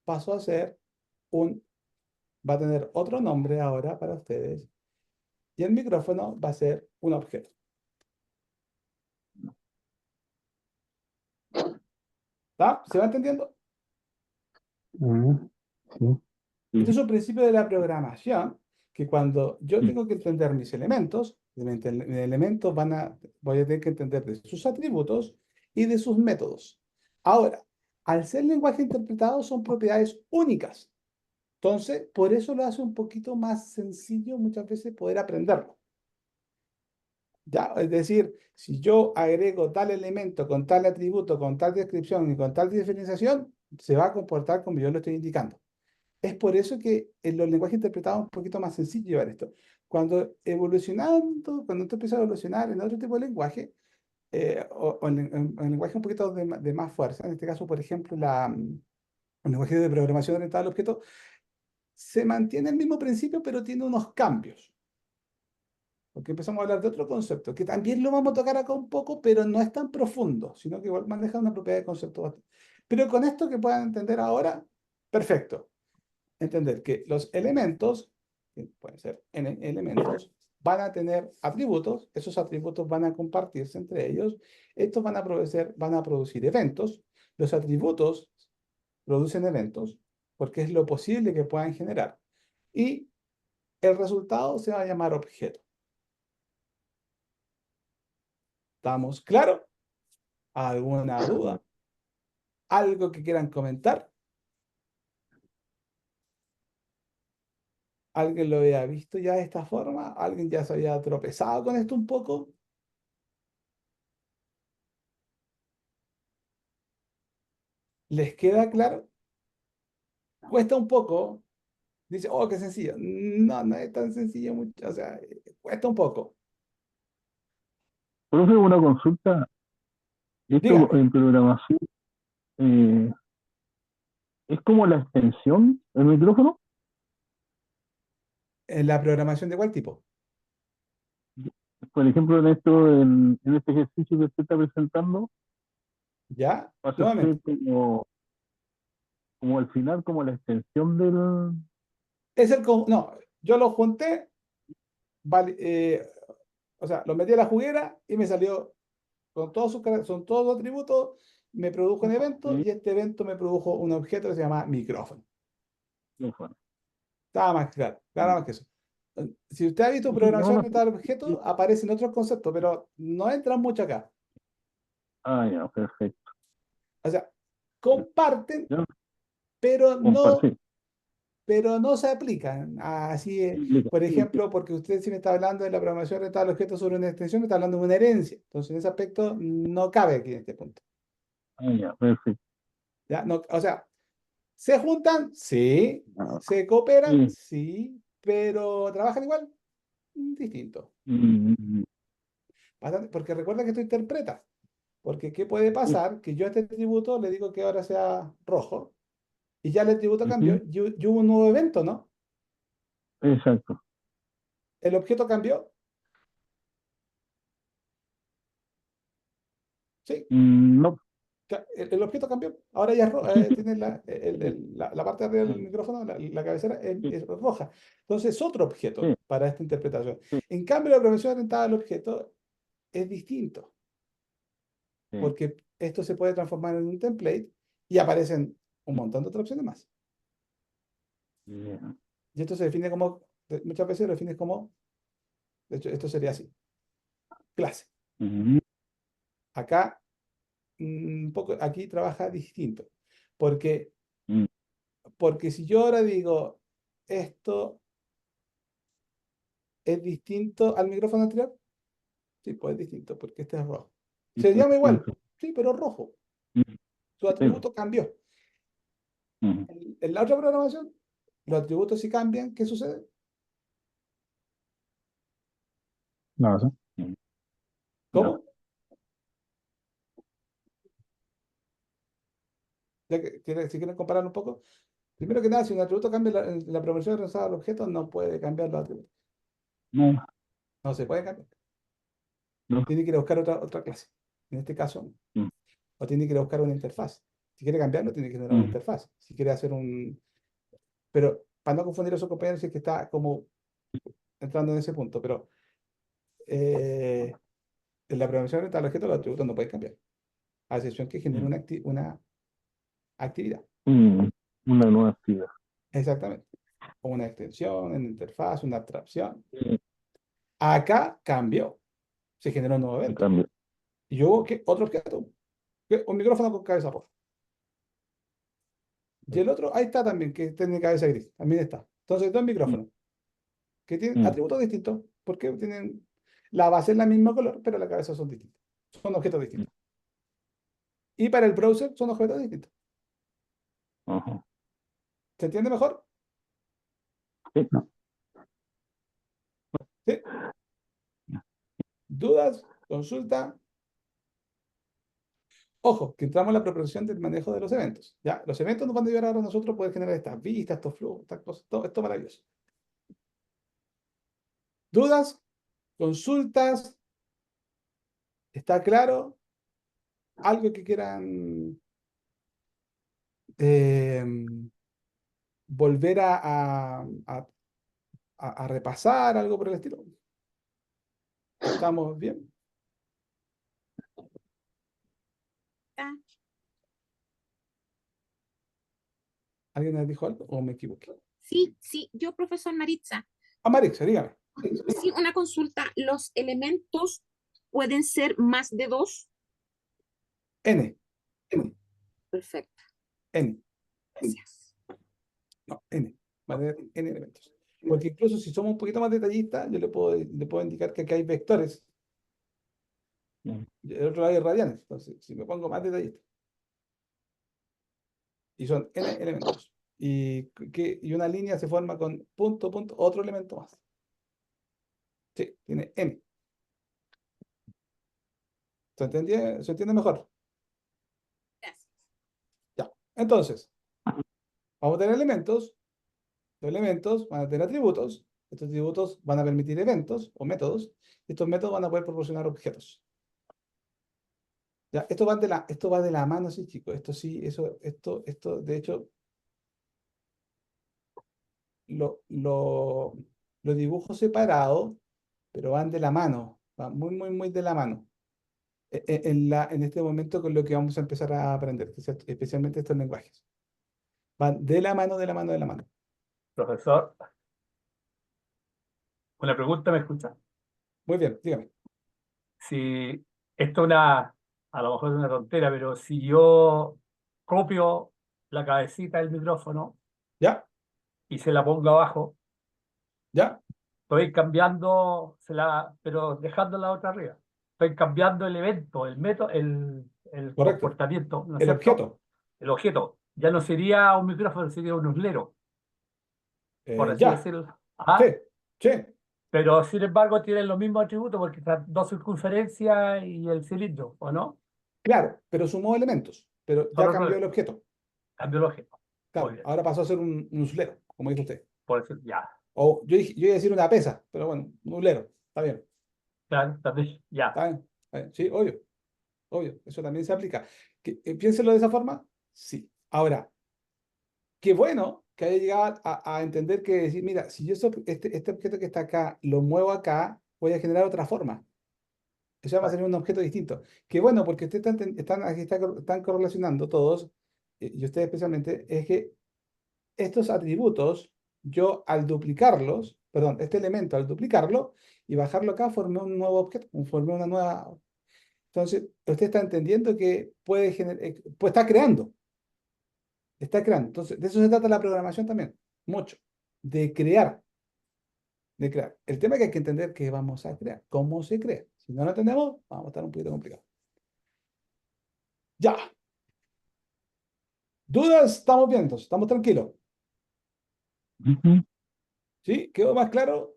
pasó a ser va a tener otro nombre ahora para ustedes. Y el micrófono va a ser un objeto. ¿Está? ¿Se va entendiendo? Sí. Este es un principio de la programación que cuando yo tengo que entender mis elementos, mis elementos voy a tener que entender de sus atributos y de sus métodos. Ahora, al ser lenguaje interpretado son propiedades únicas. Entonces, por eso lo hace un poquito más sencillo muchas veces poder aprenderlo. ¿Ya? Es decir, si yo agrego tal elemento con tal atributo, con tal descripción y con tal diferenciación, se va a comportar como yo lo estoy indicando. Es por eso que en los lenguajes interpretados es un poquito más sencillo llevar esto. Cuando tú empiezas a evolucionar en otro tipo de lenguaje, o en lenguaje un poquito de más fuerza, en este caso, por ejemplo, el lenguaje de programación orientada al objeto, se mantiene el mismo principio, pero tiene unos cambios. Porque empezamos a hablar de otro concepto, que también lo vamos a tocar acá un poco, pero no es tan profundo, sino que igual maneja una propiedad de concepto bastante. Pero con esto que puedan entender ahora, perfecto. Entender que los elementos, que pueden ser n elementos, van a tener atributos, esos atributos van a compartirse entre ellos, estos van a producir eventos, los atributos producen eventos, porque es lo posible que puedan generar, y el resultado se va a llamar objeto. ¿Estamos claros? ¿Alguna duda? ¿Algo que quieran comentar? ¿Alguien lo había visto ya de esta forma? ¿Alguien ya se había tropezado con esto un poco? ¿Les queda claro? Cuesta un poco. Dice, oh, qué sencillo. No, no es tan sencillo, mucho. O sea, cuesta un poco. Profe, una consulta. Esto Dígame, en programación, eh, ¿es como la extensión del micrófono? ¿en la programación de cuál tipo? Por ejemplo, en este ejercicio que usted está presentando, ¿Ya? pasa a ser Nuevamente. como al final, como la extensión del... No, yo lo junté, o sea, lo metí a la juguera y me salió con son todos los atributos, me produjo un evento Sí, y este evento me produjo un objeto que se llama micrófono. micrófono. Estaba más claro, nada más que eso. Si usted ha visto Entonces, programación ahora orientada al objeto, aparecen otros conceptos, pero no entran mucho acá. ah, ya, perfecto. O sea, comparten, Ya, pero no, compartir. pero no se aplican. Así, por ejemplo, porque usted si me está hablando de la programación orientada al objeto sobre una extensión, me está hablando de una herencia. Entonces, en ese aspecto no cabe aquí en este punto. Ah, ya, perfecto. ¿Ya? No, o sea, ¿se juntan? Sí. ¿Se cooperan? Sí. Sí. ¿Pero trabajan igual? Distinto. Mm, Porque recuerda que esto interpreta. Porque ¿qué puede sí. pasar? Que yo a este atributo le digo que ahora sea rojo y ya el atributo cambió Ujú, y hubo un nuevo evento, ¿no? exacto. El objeto cambió. Sí, No. el objeto cambió. Ahora ya tiene la parte de arriba del micrófono, la cabecera es roja. Entonces es otro objeto Sí. para esta interpretación. Sí. En cambio, la programación orientada al objeto es distinto, Sí. porque esto se puede transformar en un template y aparecen un montón de otras opciones más. Ya. Y esto se define como, muchas veces lo defines como, de hecho, esto sería así, clase. Ujú. Acá, un poco, aquí trabaja distinto, porque, Mm. porque si yo ahora digo, esto es distinto al micrófono anterior, sí, pues es distinto, porque este es rojo. Se llama igual, sí, pero rojo. Su atributo cambió. Ujú. En la otra programación, los atributos sí cambian, ¿qué sucede? No, eso. No. ¿Cómo? Ya que, si quieren comparar un poco, primero que nada, si un atributo cambia en la programación organizada al objeto, no puede cambiar los atributos. No, No se puede cambiar. no. Tiene que ir a buscar otra clase. En este caso, Mm. o tiene que ir a buscar una interfaz. Si quiere cambiarlo, tiene que generar una Mm. interfaz. Si quiere hacer un... Pero para no confundir a su compañero, si es que está como entrando en ese punto, pero en la programación orientada al objeto, los atributos no pueden cambiar, a excepción que genere una actividad. Mm. Una nueva actividad. Exactamente. O una extensión, una interfaz, una abstracción. Mm. Acá cambió. Se generó un nuevo En evento. cambio. Y hubo otro objeto. Un micrófono con cabeza roja. Y el otro, ahí está también, que tiene cabeza gris. También está. Entonces, dos micrófonos que tienen Mm. atributos distintos, porque tienen la base es la misma color, pero la cabeza son distintas. Son objetos distintos. Y para el browser son objetos distintos. Ajá. ¿Se entiende mejor? Sí, no. ¿Sí? ¿Dudas? ¿Consulta? Ojo, que entramos en la proporción del manejo de los eventos. ¿Ya? Los eventos nos van a ayudar ahora a nosotros a poder generar estas vistas, estos flujos, estas cosas, todo esto maravilloso. ¿Dudas? ¿Consultas? ¿Está claro? ¿Algo que quieran eh, volver a repasar? ¿Algo por el estilo? ¿Estamos bien? Ah, ¿Alguien nos dijo algo o me equivoqué? sí, sí, yo, profesor Maritza, Ah, Marixa, dígame. sí, una consulta. ¿Los elementos pueden ser más de dos? N, Perfecto, N, gracias. no, N. Va a tener N elementos. Porque incluso si somos un poquito más detallistas, yo le puedo indicar que aquí hay vectores. Mm. Y el otro lado hay radianes. Entonces, si me pongo más detallista. Y son N elementos. Y una línea se forma con punto, punto, otro elemento más. Sí, tiene N. ¿Se entiende mejor? Gracias. Ya. Entonces, vamos a tener elementos. Los elementos van a tener atributos. Estos atributos van a permitir eventos o métodos. Estos métodos van a poder proporcionar objetos. Ya, esto va de la mano, sí, chicos. Esto sí, esto, de hecho, lo dibujo separado, pero van de la mano. Van muy, muy, muy de la mano. En este momento con lo que vamos a empezar a aprender, que especialmente estos lenguajes. Van de la mano, de la mano, de la mano. Profesor, una pregunta, ¿me escucha? Muy bien, dígame. Si esto es a lo mejor es una tontera, pero si yo copio la cabecita del micrófono ¿Ya? y se la pongo abajo, ¿Ya? estoy cambiando, pero dejando la otra arriba. Estoy cambiando el evento, el método, el Correcto. comportamiento, ¿no es El cierto? objeto. El objeto. Ya no sería un micrófono, sería un uslero, por así Ya. decirlo. Sí, ¿Ah? sí. Pero sin embargo tienen los mismos atributos porque están dos circunferencias y el cilindro, ¿o no? Claro, pero sumó elementos. Pero ya Solo cambió el objeto. cambio el objeto. Muy Claro, bien. ahora pasó a ser un uslero, como dice usted. Por decir, ya. O yo iba a decir una pesa, pero bueno, un uslero. Está bien. Claro, también, ya. Está bien. Sí, obvio. obvio, eso también se aplica. Piénselo de esa forma, sí. Ahora, qué bueno que haya llegado a entender que decir, mira, si yo este objeto que está acá lo muevo acá, voy a generar otra forma. Eso va a ser un objeto distinto. Qué bueno, porque ustedes están correlacionando todos, y ustedes especialmente, es que estos atributos, yo al duplicarlos, perdón, este elemento al duplicarlo y bajarlo acá, formé un nuevo objeto, formé una nueva. Entonces, usted está entendiendo que puede generar, pues está creando. Está creando. Entonces, de eso se trata la programación también. Mucho. De crear. De crear. El tema es que hay que entender qué vamos a crear. ¿Cómo se crea? Si no lo entendemos, vamos a estar un poquito complicados. Ya. ¿Dudas? Estamos bien, entonces. Estamos tranquilos. Ujú. ¿Sí? ¿Quedó más claro?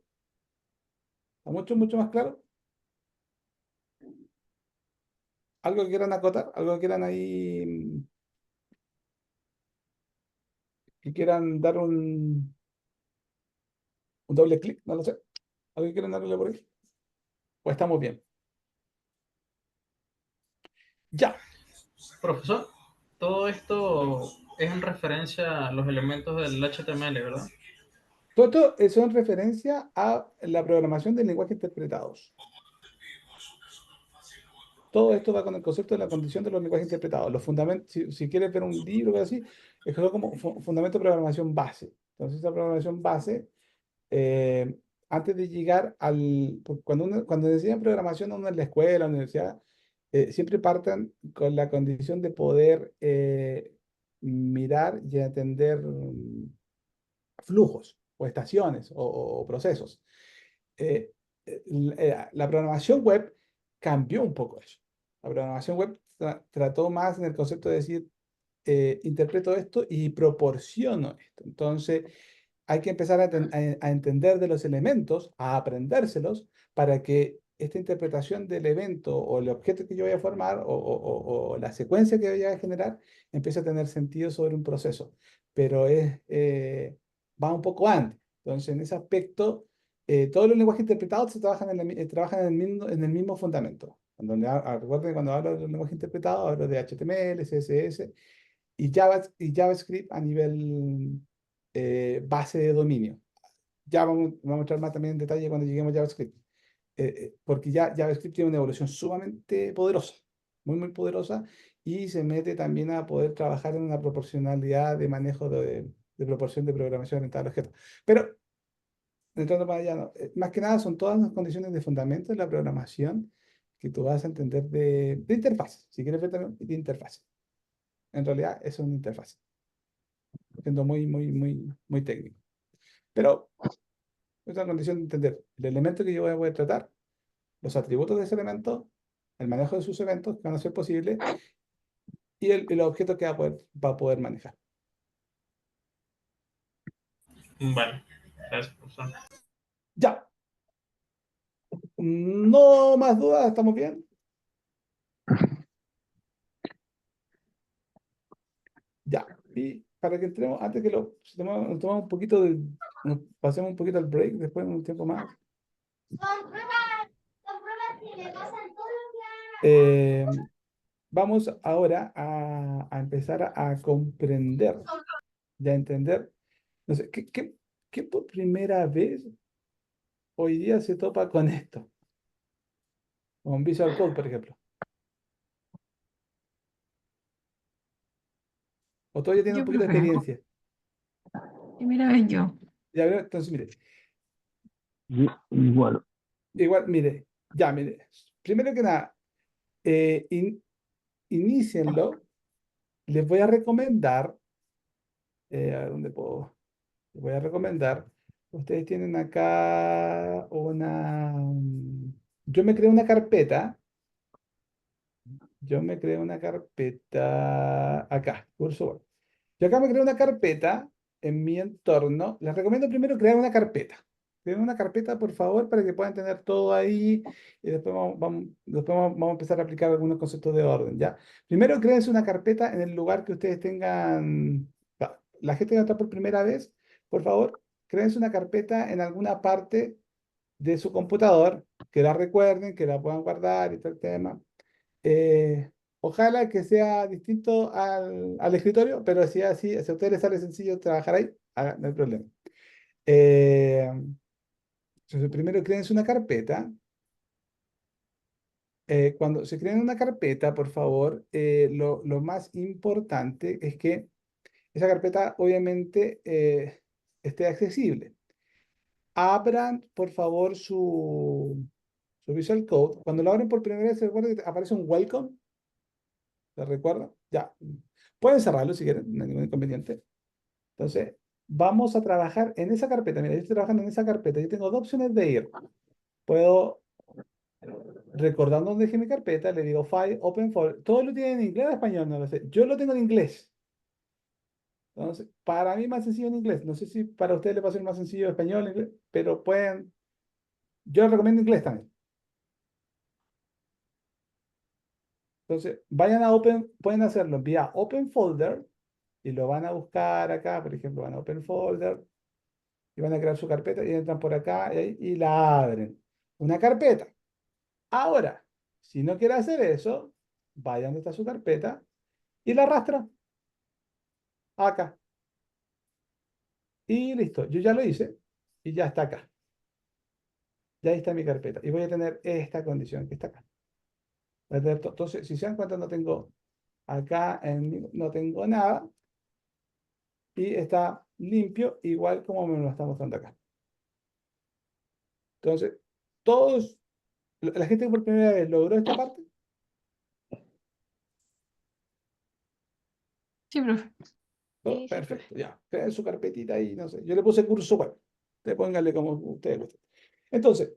¿Está mucho, mucho más claro? ¿Algo que quieran acotar? ¿Algo que quieran ahí? ¿Que quieran dar un doble clic? No lo sé. ¿Algo que quieran darle por ahí? Pues estamos bien. Ya. Profesor, todo esto es en referencia a los elementos del HTML, ¿verdad? Todo esto es en referencia a la programación de lenguajes interpretados. Todo esto va con el concepto de la condición de los lenguajes interpretados. Los fundamentos, si quieres ver un libro o algo así, es como fundamento de programación base. Entonces, esa programación base, antes de llegar cuando enseñan programación a uno en la escuela, en la universidad, siempre parten con la condición de poder mirar y entender flujos o estaciones o procesos. Eh, la programación web cambió un poco eso. La programación web trató más en el concepto de decir, interpreto esto y proporciono esto. Entonces, hay que empezar a entender de los elementos, a aprendérselos, para que esta interpretación del evento o el objeto que yo voy a formar o la secuencia que voy a generar empiece a tener sentido sobre un proceso. Pero va un poco antes. Entonces, en ese aspecto, todos los lenguajes interpretados se trabajan trabajan en el mismo fundamento. Recuerden que cuando hablo de los lenguajes interpretados, hablo de HTML, CSS y JavaScript a nivel base de dominio. Ya vamos a entrar más también en detalle cuando lleguemos a JavaScript. Porque ya JavaScript tiene una evolución sumamente poderosa, muy, muy poderosa, y se mete también a poder trabajar en una proporcionalidad de manejo de proporción de programación orientada al objeto. Pero, entrando para allá, no, más que nada son todas las condiciones de fundamento de la programación que tú vas a entender de interfaz. Si quieres ver también de interfaz. En realidad, eso es una interfaz, siendo muy, muy, muy, muy técnico. Pero es una condición de entender el elemento que yo voy a poder tratar, los atributos de ese elemento, el manejo de sus eventos que van a ser posibles y el objeto que va a poder manejar. Vale, gracias, profesor. Ya. No más dudas, ¿estamos bien? Ya. Y para que entremos, antes que nos tomamos un poquito nos pasemos un poquito al break, después un tiempo más. Eh, Vamos ahora a empezar a comprender y a entender. No sé, ¿qué por primera vez hoy día se topa con esto? Con Visual Code, por ejemplo. O todavía tiene un Yo poquito de primero. experiencia. Primera vez yo. Ya, entonces, mire, Igual. igual, mire, ya, mire. Primero que nada, inícienlo. Les voy a recomendar, a ver, ¿dónde puedo? Les voy a recomendar. Ustedes tienen acá yo me creé una carpeta. Yo me creé una carpeta acá, curso. Yo acá me creé una carpeta en mi entorno. Les recomiendo primero crear una carpeta. Creen una carpeta, por favor, para que puedan tener todo ahí y después vamos a empezar a aplicar algunos conceptos de orden, ¿ya? Primero, créense una carpeta en el lugar que ustedes tengan. La gente que entra por primera vez, por favor, créense una carpeta en alguna parte de su computador, que la recuerden, que la puedan guardar y todo el tema. Ojalá que sea distinto al escritorio, pero si así, si a ustedes les sale sencillo trabajar ahí, no hay problema. Eh, entonces, primero créense una carpeta. Cuando se creen una carpeta, por favor, lo más importante es que esa carpeta obviamente esté accesible. Abran, por favor, su Visual Code. Cuando lo abren por primera vez, se recuerda que aparece un welcome. ¿Se recuerda? Ya. Pueden cerrarlo si quieren, no hay ningún inconveniente. Entonces, vamos a trabajar en esa carpeta. Mira, yo estoy trabajando en esa carpeta. Yo tengo dos opciones de ir. Puedo, recordando dónde dejé mi carpeta, le digo File, Open Folder. Todo lo tienen en inglés o en español, no lo sé. Yo lo tengo en inglés. Entonces, para mí más sencillo en inglés. No sé si para ustedes les va a ser más sencillo en español, en inglés, pero pueden. Yo les recomiendo inglés también. Entonces, vayan a Open, pueden hacerlo vía Open Folder y lo van a buscar acá, por ejemplo, van a Open Folder y van a crear su carpeta y entran por acá y la abren. Una carpeta. Ahora, si no quiere hacer eso, vayan donde está su carpeta y la arrastra acá. Y listo, yo ya lo hice y ya está acá. Ya ahí está mi carpeta. Y voy a tener esta condición que está acá. Entonces, si se dan cuenta, no tengo acá, no tengo nada. Y está limpio, igual como me lo está mostrando acá. Entonces, todos, la gente que por primera vez logró esta parte, Sí, profe. Sí, sí, perfecto, ya. Creen su carpetita ahí, no sé. Yo le puse curso web. Ustedes pónganle como ustedes gusten. Entonces,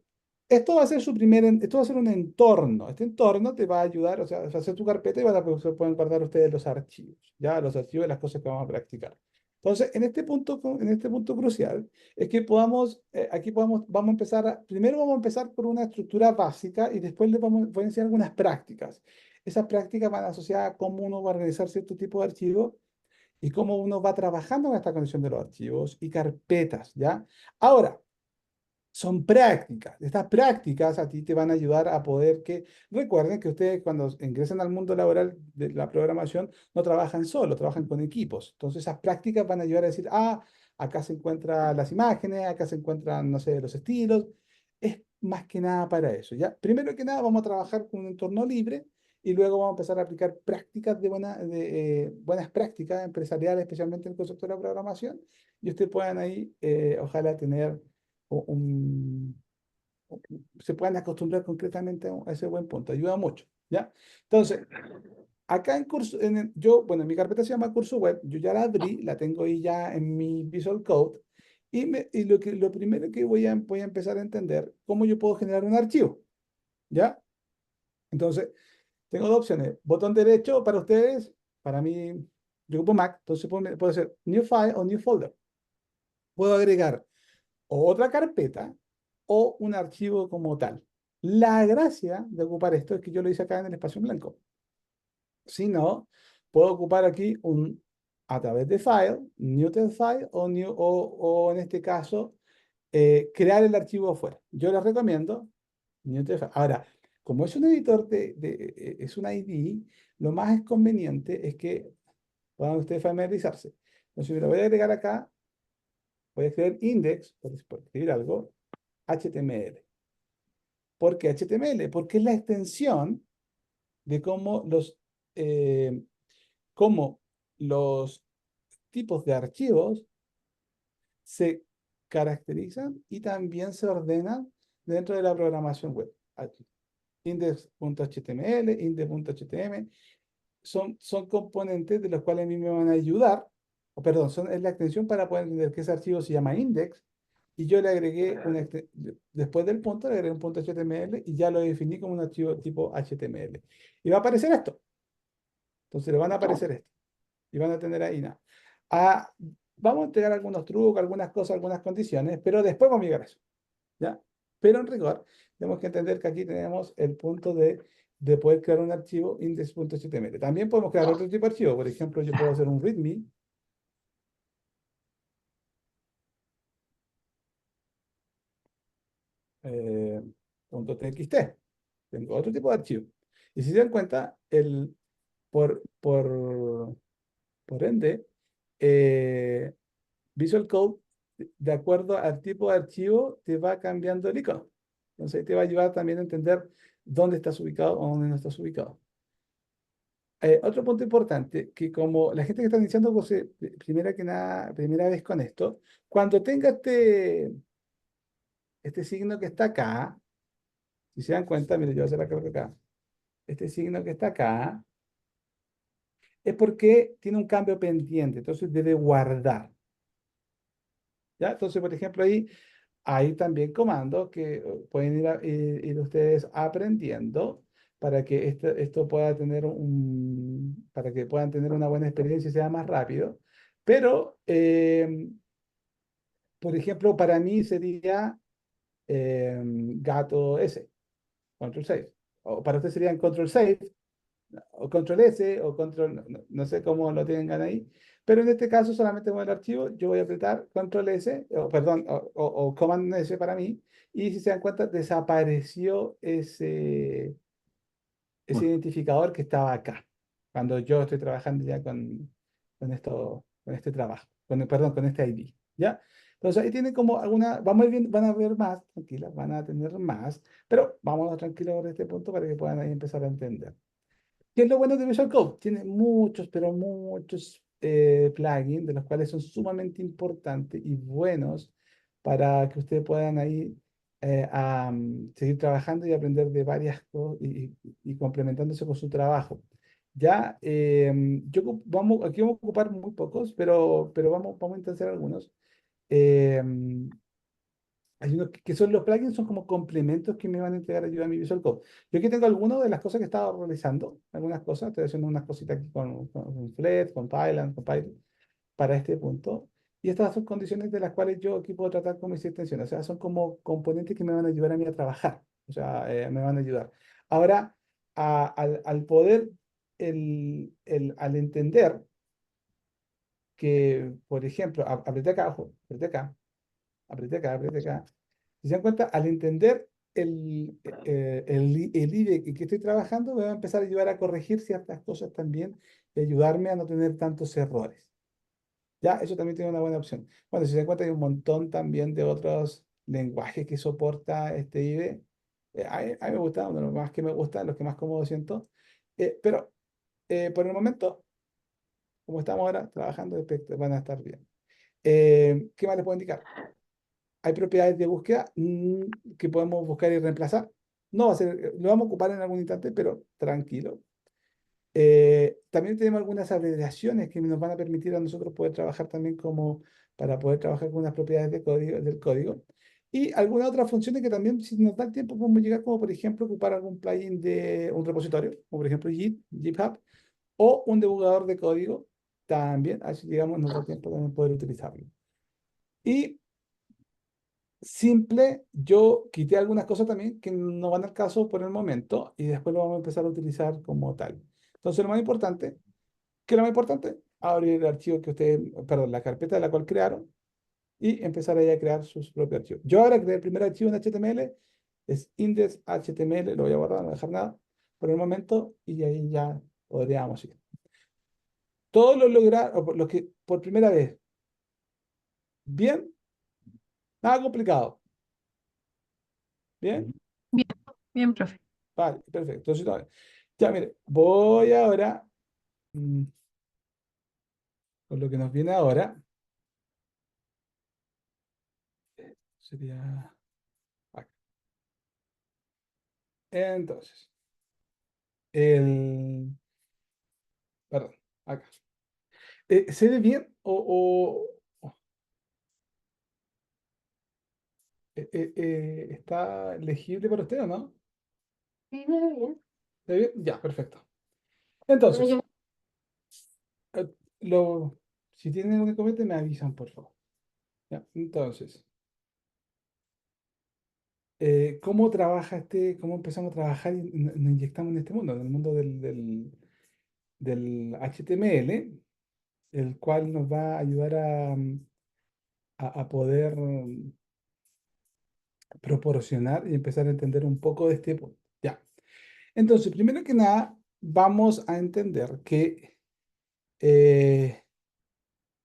esto va a ser esto va a ser un entorno. Este entorno te va a ayudar, o sea, a hacer tu carpeta y se pueden guardar ustedes los archivos, ya, los archivos de las cosas que vamos a practicar. Entonces, en este punto crucial, es que aquí vamos a empezar primero vamos a empezar por una estructura básica y después voy a enseñar algunas prácticas. Esas prácticas van asociadas a cómo uno va a organizar cierto tipo de archivos y cómo uno va trabajando en esta conexión de los archivos y carpetas, ¿ya? Ahora, son prácticas. Estas prácticas a ti te van a ayudar a poder recuerden que ustedes cuando ingresan al mundo laboral de la programación no trabajan solo, trabajan con equipos. Entonces esas prácticas van a ayudar a decir, acá se encuentran las imágenes, acá se encuentran, no sé, los estilos. Es más que nada para eso, ¿ya? Primero que nada vamos a trabajar con un entorno libre y luego vamos a empezar a aplicar prácticas buenas prácticas empresariales, especialmente en el concepto de la programación, y ustedes puedan ahí, ojalá, tener un, se puedan acostumbrar concretamente a ese buen punto. Ayuda mucho, ¿ya? Entonces, acá en curso, bueno, mi carpeta se llama curso web, yo ya la abrí, la tengo ahí ya en mi Visual Code, y lo primero que voy a empezar a entender, cómo yo puedo generar un archivo, ¿ya? Entonces, tengo dos opciones, botón derecho para ustedes, para mí, yo ocupo Mac, entonces puede ser New File o New Folder. Puedo agregar o otra carpeta o un archivo como tal. La gracia de ocupar esto es que yo lo hice acá en el espacio en blanco. Si no, puedo ocupar aquí a través de File, New Text File o en este caso, crear el archivo afuera. Yo les recomiendo New Text File. Ahora, como es un editor es un IDE, lo más conveniente es que puedan ustedes familiarizarse. Entonces, lo voy a agregar acá, voy a escribir index, por escribir algo, HTML. ¿Por qué HTML? Porque es la extensión de eh, cómo los tipos de archivos se caracterizan y también se ordenan dentro de la programación web. Index.html, index.htm son componentes de los cuales a mí me van a ayudar, o perdón, es la extensión para poder entender que ese archivo se llama index y yo le agregué después del punto, le agregué un punto HTML y ya lo definí como un archivo tipo HTML. Y va a aparecer esto. Entonces le van a aparecer esto. Y van a tener ahí nada. Ah, vamos a entregar algunos trucos, algunas cosas, algunas condiciones, pero después vamos a llegar a eso. ¿Ya? Pero en rigor, tenemos que entender que aquí tenemos el punto de poder crear un archivo index.html. También podemos crear otro tipo de archivo. Por ejemplo, yo puedo hacer un readme. Eh, .txt. Tengo otro tipo de archivo. Y si se dan cuenta, por ende, eh, Visual Code, de acuerdo al tipo de archivo, te va cambiando el icono. Entonces, te va a ayudar también a entender dónde estás ubicado o dónde no estás ubicado. Otro punto importante, que como la gente que está iniciando primera que nada, primera vez con esto, cuando tenga este signo que está acá, si se dan cuenta, mire, yo voy a hacer la carga acá, este signo que está acá, es porque tiene un cambio pendiente, entonces debe guardar. ¿Ya? Entonces, por ejemplo, ahí hay también comandos que pueden ir ustedes aprendiendo para que esto pueda tener para que puedan tener una buena experiencia y sea más rápido. Pero, por ejemplo, para mí sería gato S, control 6. O para usted serían control 6 o control S o control, no sé cómo lo tengan ahí, pero en este caso solamente con el archivo yo voy a apretar control S, o perdón, o command S para mí, y si se dan cuenta desapareció ese Bueno, identificador que estaba acá, cuando yo estoy trabajando ya con este trabajo, perdón, con este ID, ¿ya? Entonces ahí tienen como vamos a ir van a ver más, tranquilas, van a tener más, pero vamos a tranquilos por este punto para que puedan ahí empezar a entender. ¿Qué es lo bueno de Visual Code? Tiene muchos, pero muchos plugins, de los cuales son sumamente importantes y buenos para que ustedes puedan ahí seguir trabajando y aprender de varias cosas y complementándose con su trabajo. Ya, aquí vamos a ocupar muy pocos, pero vamos a intentar algunos. Hay unos que son los plugins, son como complementos que me van a entregar ayuda a mi Visual Code. Yo aquí tengo algunas de las cosas que he estado realizando, algunas cosas, estoy haciendo unas cositas aquí con Flex, con Python, con Python, para este punto. Y estas son condiciones de las cuales yo aquí puedo tratar con mis extensiones. O sea, son como componentes que me van a ayudar a mí a trabajar. O sea, me van a ayudar. Ahora, al poder, al entender que, por ejemplo, apreté acá, ojo, apreté acá, apreté acá, apreté acá. Si se dan cuenta, al entender el IDE que estoy trabajando, me va a empezar a ayudar a corregir ciertas cosas también y ayudarme a no tener tantos errores. Ya, eso también tiene una buena opción. Bueno, si se dan cuenta, hay un montón también de otros lenguajes que soporta este IDE. A mí me gusta, uno de los más que me gusta, los que más cómodo siento. Pero por el momento, como estamos ahora trabajando, van a estar bien. ¿Qué más les puedo indicar? Hay propiedades de búsqueda que podemos buscar y reemplazar. No va a ser, lo vamos a ocupar en algún instante, pero tranquilo. También tenemos algunas abreviaciones que nos van a permitir a nosotros poder trabajar también como para poder trabajar con unas propiedades del código. Y algunas otras funciones que también, si nos da el tiempo, podemos llegar, como por ejemplo, ocupar algún plugin de un repositorio, como por ejemplo GitHub, o un debugador de código, también, así digamos, nos da tiempo también poder utilizarlo. Y simple, yo quité algunas cosas también que no van al caso por el momento y después lo vamos a empezar a utilizar como tal. Entonces, lo más importante, ¿qué es lo más importante? Abrir el archivo que ustedes, perdón, la carpeta de la cual crearon y empezar ahí a crear sus propios archivos. Yo ahora creé el primer archivo en HTML, es index.html, lo voy a guardar, no voy a dejar nada por el momento y ahí ya podríamos ir. Todos los lograr, o los que por primera vez, bien, nada complicado, bien. Bien, bien, profe. Vale, perfecto. Entonces, ya, mire, voy ahora mm, con lo que nos viene ahora. Sería acá. Entonces, perdón, acá. ¿Se ve bien está legible para usted o no? Sí, me ve bien. ¿Se ve bien? Ya, perfecto. Bueno, Entonces, yo eh, lo, si tienen algún inconveniente, me avisan, por favor. Ya, entonces, ¿cómo trabaja cómo empezamos a trabajar y nos inyectamos en este mundo, en el mundo del HTML, el cual nos va a ayudar a poder proporcionar y empezar a entender un poco de este punto? Ya. Entonces, primero que nada, vamos a entender que eh,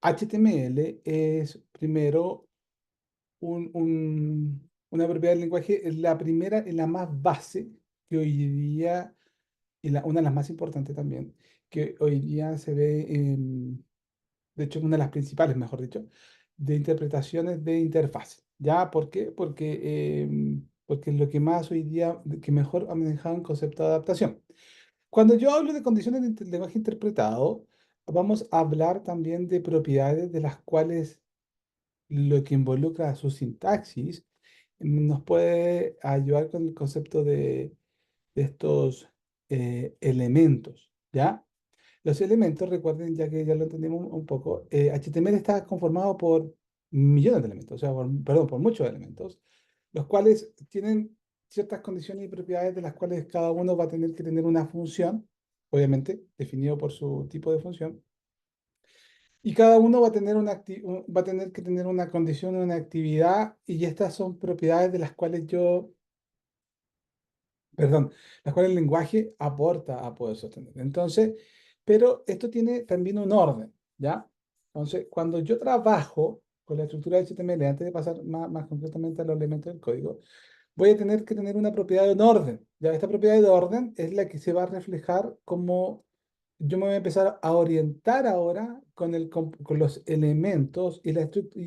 HTML es primero una propiedad del lenguaje, es la primera, es la más base que hoy día, y una de las más importantes también, que hoy día se ve, de hecho, una de las principales, mejor dicho, de interpretaciones de interfaz. ¿Ya? ¿Por qué? Porque es lo que más hoy día, que mejor ha manejado en concepto de adaptación. Cuando yo hablo de condiciones de lenguaje interpretado, vamos a hablar también de propiedades de las cuales lo que involucra su sintaxis nos puede ayudar con el concepto de estos elementos, ¿ya? Los elementos, recuerden, ya que ya lo entendimos un poco, HTML está conformado por millones de elementos, o sea, perdón, por muchos elementos, los cuales tienen ciertas condiciones y propiedades de las cuales cada uno va a tener que tener una función, obviamente, definido por su tipo de función, y cada uno va a tener va a tener que tener una condición, una actividad, y estas son propiedades de las cuales perdón, las cuales el lenguaje aporta a poder sostener. Entonces, pero esto tiene también un orden, ¿ya? Entonces, cuando yo trabajo con la estructura de HTML, antes de pasar más concretamente a los elementos del código, voy a tener que tener una propiedad de un orden. Ya, esta propiedad de orden es la que se va a reflejar como yo me voy a empezar a orientar ahora con los elementos y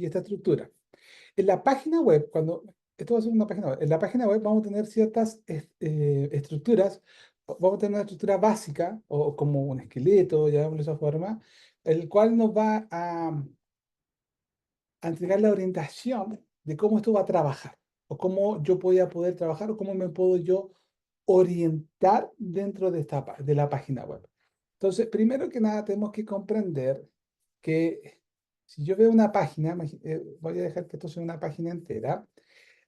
esta estructura. En la página web, esto va a ser una página web, en la página web vamos a tener ciertas estructuras, vamos a tener una estructura básica, o como un esqueleto, llamémoslo de esa forma, el cual nos va a entregar la orientación de cómo esto va a trabajar, o cómo yo voy a poder trabajar, o cómo me puedo yo orientar dentro de la página web. Entonces, primero que nada, tenemos que comprender que si yo veo una página, voy a dejar que esto sea una página entera,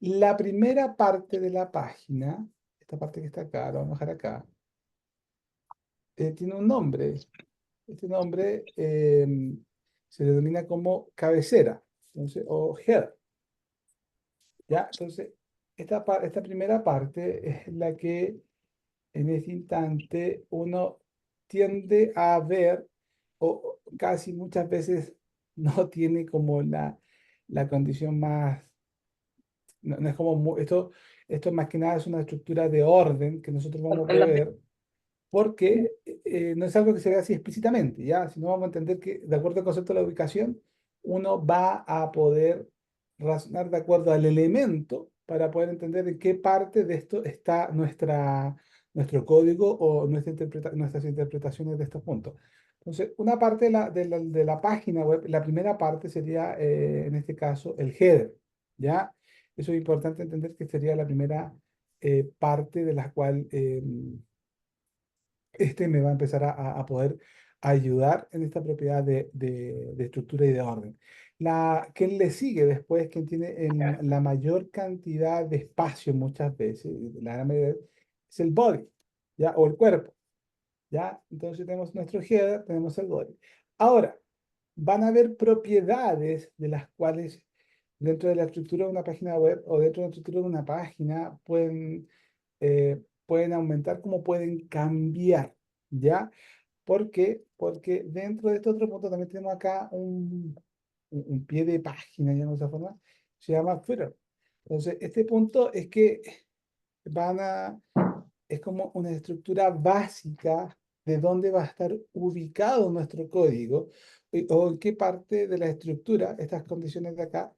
la primera parte de la página, esta parte que está acá, la vamos a dejar acá, tiene un nombre. Este nombre se denomina como cabecera, entonces, o header. ¿Ya? Entonces, esta primera parte es la que en ese instante uno tiende a ver, o casi muchas veces no tiene como la condición más, no es como, esto más que nada es una estructura de orden que nosotros vamos a ver porque no es algo que se vea así explícitamente, ¿ya? Sino vamos a entender que, de acuerdo al concepto de la ubicación, uno va a poder razonar de acuerdo al elemento para poder entender en qué parte de esto está nuestro código o nuestras interpretaciones de estos puntos. Entonces, una parte de la página web, la primera parte sería, en este caso, el header, ¿ya? Eso es importante entender que sería la primera parte de la cual este me va a empezar a poder ayudar en esta propiedad de estructura y de orden. Quien le sigue después, quien tiene la mayor cantidad de espacio muchas veces, la gran mayoría, es el body, ¿ya? O el cuerpo, ¿ya? Entonces tenemos nuestro header, tenemos el body. Ahora, van a haber propiedades de las cuales dentro de la estructura de una página web o dentro de la estructura de una página pueden aumentar como pueden cambiar, ¿ya? ¿Por qué? Porque dentro de este otro punto también tenemos acá un pie de página, ya de esa forma, se llama footer. Entonces, este punto es que es como una estructura básica de dónde va a estar ubicado nuestro código o en qué parte de la estructura, estas condiciones de acá,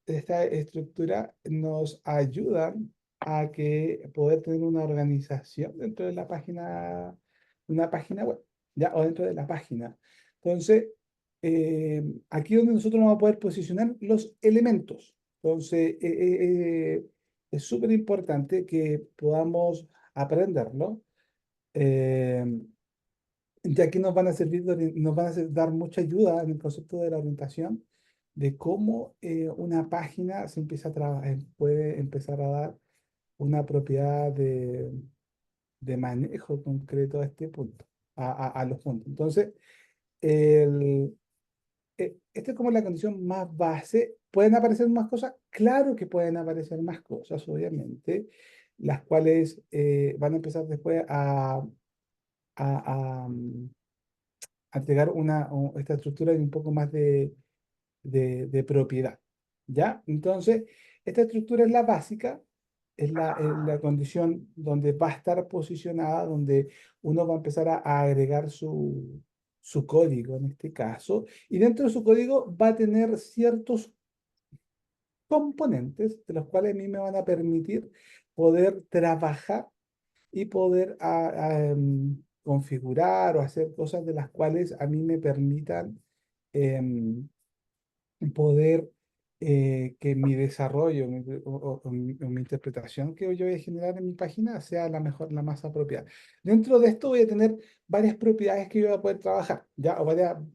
esta estructura nos ayudan a que poder tener una organización dentro de una página web, ¿ya? O dentro de la página. Entonces, aquí es donde nosotros vamos a poder posicionar los elementos. Entonces, es súper importante que podamos aprenderlo, eh, ya que nos van a servir, nos van a dar mucha ayuda en el concepto de la orientación, de cómo una página se empieza puede empezar a dar una propiedad de manejo concreto a este punto, a los puntos. Entonces, esta es como la condición más base. ¿Pueden aparecer más cosas? Claro que pueden aparecer más cosas, obviamente. las cuales van a empezar después a a entregar esta estructura de un poco más de propiedad. ¿Ya? Entonces, esta estructura es la básica, es la condición donde va a estar posicionada, donde uno va a empezar a agregar su código en este caso, y dentro de su código va a tener ciertos componentes de los cuales a mí me van a permitir poder trabajar y poder configurar o hacer cosas de las cuales a mí me permitan em, poder que mi desarrollo o mi interpretación que yo voy a generar en mi página sea la mejor, la más apropiada. Dentro de esto voy a tener varias propiedades que yo voy a poder trabajar, ¿ya?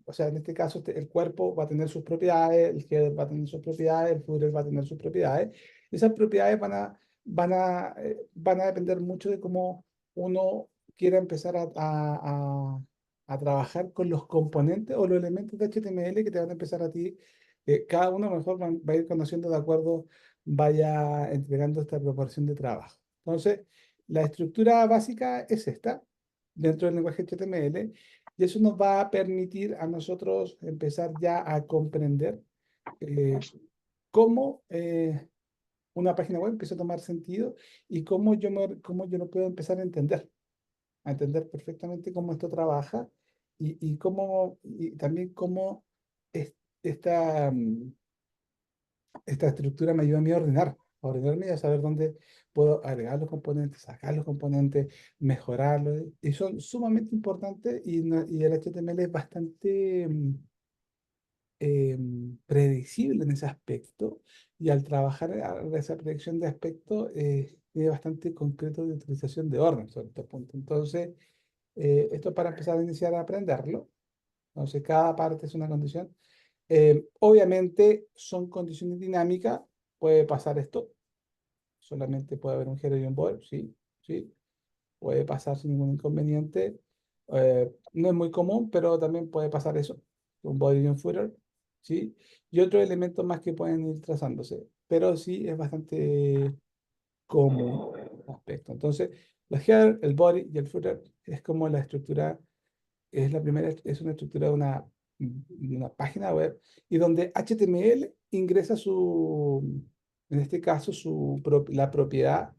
O sea, en este caso el cuerpo va a tener sus propiedades, el header va a tener sus propiedades, el footer va a tener sus propiedades. Esas propiedades van a depender mucho de cómo uno quiera empezar a trabajar con los componentes o los elementos de HTML que te van a empezar a ti cada uno mejor va a ir conociendo de acuerdo, vaya entregando esta proporción de trabajo. Entonces, la estructura básica es esta, dentro del lenguaje HTML, y eso nos va a permitir a nosotros empezar ya a comprender eh, cómo una página web empieza a tomar sentido y cómo yo lo puedo empezar a entender perfectamente cómo esto trabaja y también cómo es- esta, esta estructura me ayuda a mí a ordenarme y a saber dónde puedo agregar los componentes, sacar los componentes, mejorarlos. Y son sumamente importantes y el HTML es bastante predecible en ese aspecto. Y al trabajar a esa predicción de aspecto, es bastante concreto de utilización de orden sobre este punto. Entonces, esto es para empezar a iniciar a aprenderlo. Entonces, cada parte es una condición. Obviamente son condiciones dinámicas, puede pasar esto, solamente puede haber un header y un body, sí, sí, puede pasar sin ningún inconveniente. No es muy común, pero también puede pasar eso, un body y un footer, sí, y otros elementos más que pueden ir trazándose, pero sí es bastante común el aspecto. Entonces, la header, el body y el footer es como la estructura es la primera, es una estructura de una página web y donde HTML ingresa en este caso, la propiedad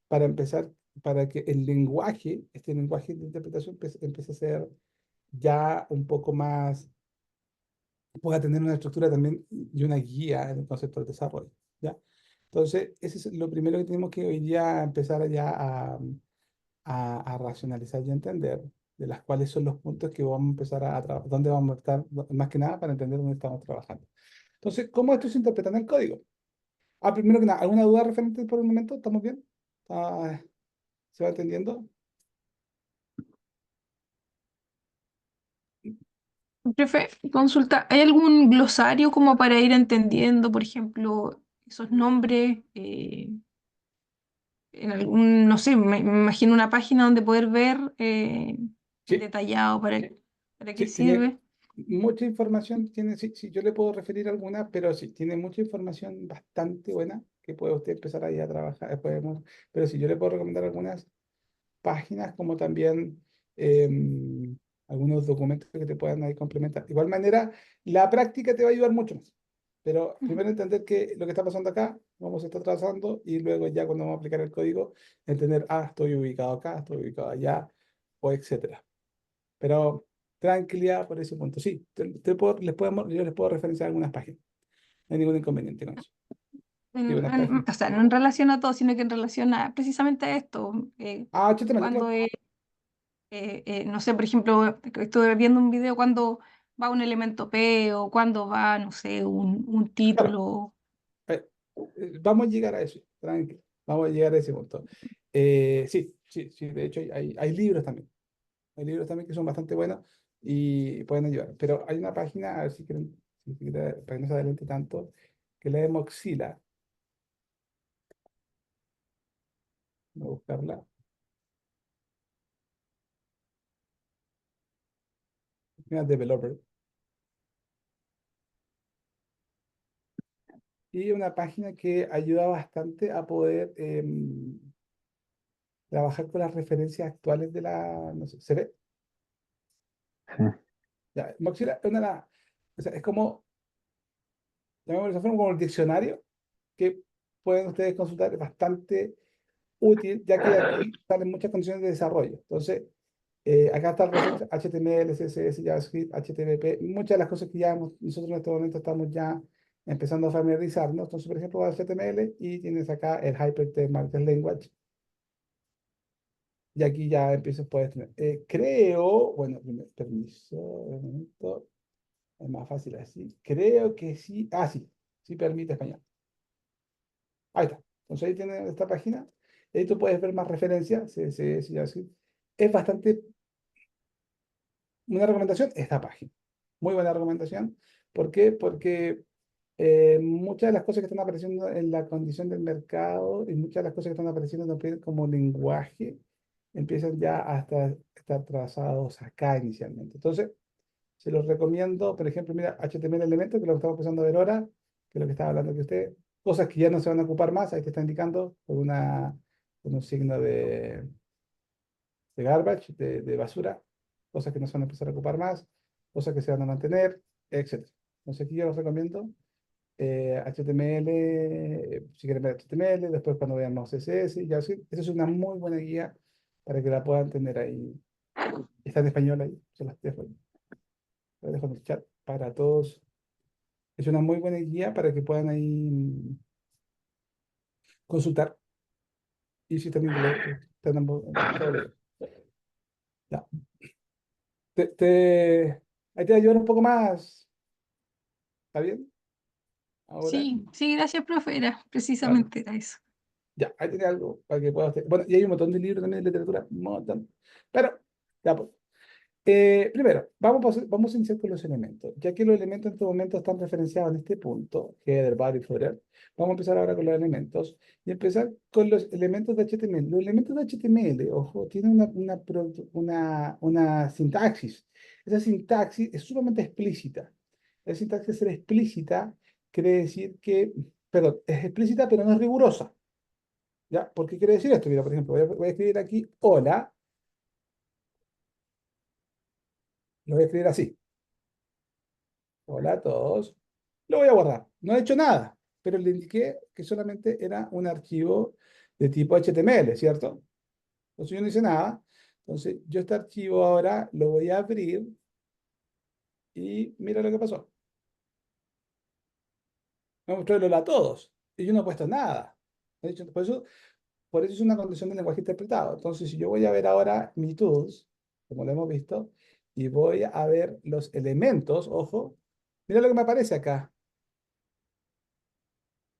para empezar, para que el lenguaje, este lenguaje de interpretación empiece a ser ya un poco más, pueda tener una estructura también y una guía en el concepto del desarrollo, ¿ya? Entonces, ese es lo primero que tenemos que hoy día empezar ya a racionalizar y a entender, de las cuales son los puntos que vamos a empezar a trabajar, dónde vamos a estar, más que nada para entender dónde estamos trabajando. Entonces, ¿cómo esto se interpreta en el código? Primero que nada, ¿alguna duda referente por el momento? ¿Estamos bien? ¿Se va entendiendo? Profe, consulta, ¿hay algún glosario como para ir entendiendo, por ejemplo, esos nombres? En algún, no sé, me imagino una página donde poder ver Sí, detallado para qué sí, tiene sirve. mucha información, sí, sí, yo le puedo referir alguna, pero sí, tiene mucha información bastante buena que puede usted empezar ahí a trabajar, pero sí, yo le puedo recomendar algunas páginas como también algunos documentos que te puedan ahí complementar. De igual manera, la práctica te va a ayudar mucho más. Pero Ujú. primero entender que lo que está pasando acá, vamos a estar trazando y luego ya cuando vamos a aplicar el código, entender, estoy ubicado acá, estoy ubicado allá, o etcétera. Pero tranquilidad por ese punto. Sí, yo les puedo referenciar algunas páginas. No hay ningún inconveniente con eso. Sí, unas páginas. O sea, no en relación a todo, sino que en relación a precisamente a esto. HTML, Cuando claro. no sé, por ejemplo, estuve viendo un video cuando va un elemento P o cuando va, no sé, un Claro. título. Vamos a llegar a eso, tranquilo, vamos a llegar a ese punto. Sí, sí, sí, de hecho hay libros también, hay libros también que son bastante buenos y pueden ayudar, pero hay una página, a ver si quieren, para que no se adelante tanto, que es la de Mozilla, voy a buscarla, mira, Developer, y una página que ayuda bastante a poder trabajar con las referencias actuales de la, no sé, ¿se ve? Sí. Ya, Mozilla es una de las, o sea, es como, llamémoslo de esa forma, como el diccionario que pueden ustedes consultar, es bastante útil, ya que aquí salen muchas condiciones de desarrollo. Entonces, acá está el referencia HTML, CSS, JavaScript, HTTP, muchas de las cosas que ya nosotros en este momento estamos ya empezando a familiarizarnos. Entonces, por ejemplo, HTML y tienes acá el Hypertext Markup Language. Y aquí ya empiezas, puedes tener. Creo, bueno, permiso, un momento, es más fácil así. Creo que sí, sí, sí permite español. Ahí está. Entonces ahí tienes esta página. Ahí tú puedes ver más referencias, CSS, JavaScript. Es bastante una recomendación, esta página. Muy buena recomendación. ¿Por qué? Porque muchas de las cosas que están apareciendo en la condición del mercado y muchas de las cosas que están apareciendo también como lenguaje empiezan ya a estar trazados acá inicialmente. Entonces, se los recomiendo, por ejemplo, mira, HTML Elementos, que es lo que estamos empezando a ver ahora, que es lo que estaba hablando que usted, cosas que ya no se van a ocupar más, ahí te está indicando con un signo de garbage, de basura, cosas que no se van a empezar a ocupar más, cosas que se van a mantener, etcétera. Entonces aquí yo les recomiendo HTML, si quieren ver HTML, después cuando veamos CSS, ya esa es una muy buena guía para que la puedan tener ahí. Está en español ahí, las dejo en el chat para todos. Es una muy buena guía para que puedan ahí consultar y si también tenemos todo leído. Ya. Te, te, ahí te ayudan un poco más. ¿Está bien? Ahora, Sí, sí, gracias, profe. Era vale. precisamente era eso. Ya, ahí tiene algo para que puedas. Bueno, y hay un montón de libros también de literatura, un montón. Pero, ya pues. Primero, vamos a iniciar con los elementos. Ya que los elementos en este momento están referenciados en este punto, header, body, footer, vamos a empezar ahora con los elementos y empezar con los elementos de HTML. Los elementos de HTML, ojo, tienen una sintaxis. Esa sintaxis es sumamente explícita. La sintaxis ser explícita quiere decir que, perdón, es explícita pero no es rigurosa. ¿Ya? ¿Por qué quiere decir esto? Mira, por ejemplo, voy a escribir aquí hola, lo voy a escribir así. Hola a todos. Lo voy a guardar. No he hecho nada, pero le indiqué que solamente era un archivo de tipo HTML, ¿cierto? Entonces yo no hice nada. Entonces yo este archivo ahora lo voy a abrir y mira lo que pasó. Me mostró el hola a todos. Y yo no he puesto nada. Por eso es una condición de lenguaje interpretado. Entonces si yo voy a ver ahora mi tools, como lo hemos visto, y voy a ver los elementos, ojo, mira lo que me aparece acá.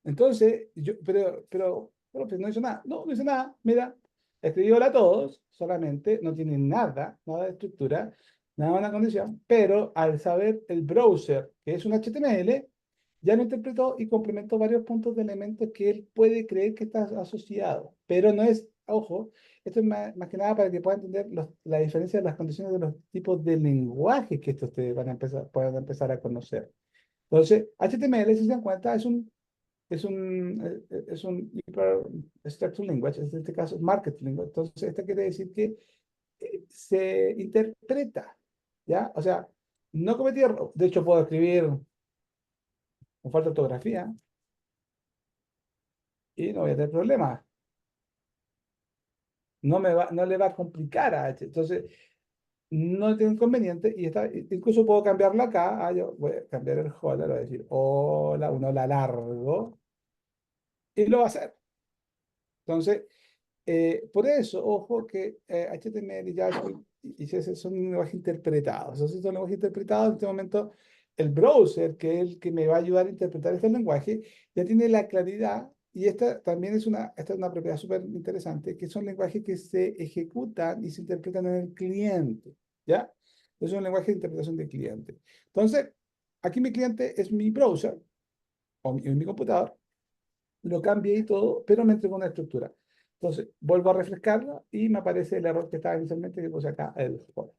Entonces, pues no hizo nada. No, no hizo nada. Mira, escribió hola a todos, solamente, no tiene nada, nada de estructura, nada de una condición, pero al saber el browser, que es un HTML, ya lo interpretó y complementó varios puntos de elementos que él puede creer que está asociado. Pero no es, ojo, esto es más que nada para que puedan entender la diferencia de las condiciones de los tipos de lenguaje que estos ustedes puedan empezar a conocer. Entonces, HTML, si se dan cuenta, es un Hyper Structured Language, en este caso Market Language. Entonces, esto quiere decir que se interpreta, ¿ya? O sea, no cometí error. De hecho, puedo escribir con falta de ortografía y no voy a tener problemas. No le va a complicar a H. Entonces, no tengo inconveniente y incluso puedo cambiarlo acá. Yo voy a cambiar el hola, lo voy a decir hola, un hola largo y lo va a hacer. Entonces, por eso, ojo que HTML y JavaScript y CSS son lenguajes interpretados. Entonces, son lenguajes interpretados. En este momento, el browser, que es el que me va a ayudar a interpretar este lenguaje, ya tiene la claridad. Y esta también esta es una propiedad súper interesante, que son lenguajes que se ejecutan y se interpretan en el cliente. ¿Ya? Es un lenguaje de interpretación del cliente. Entonces, aquí mi cliente es mi browser o mi computador, lo cambié y todo, pero me entregó una estructura. Entonces, vuelvo a refrescarlo y me aparece el error que estaba inicialmente, que puse acá, el hola.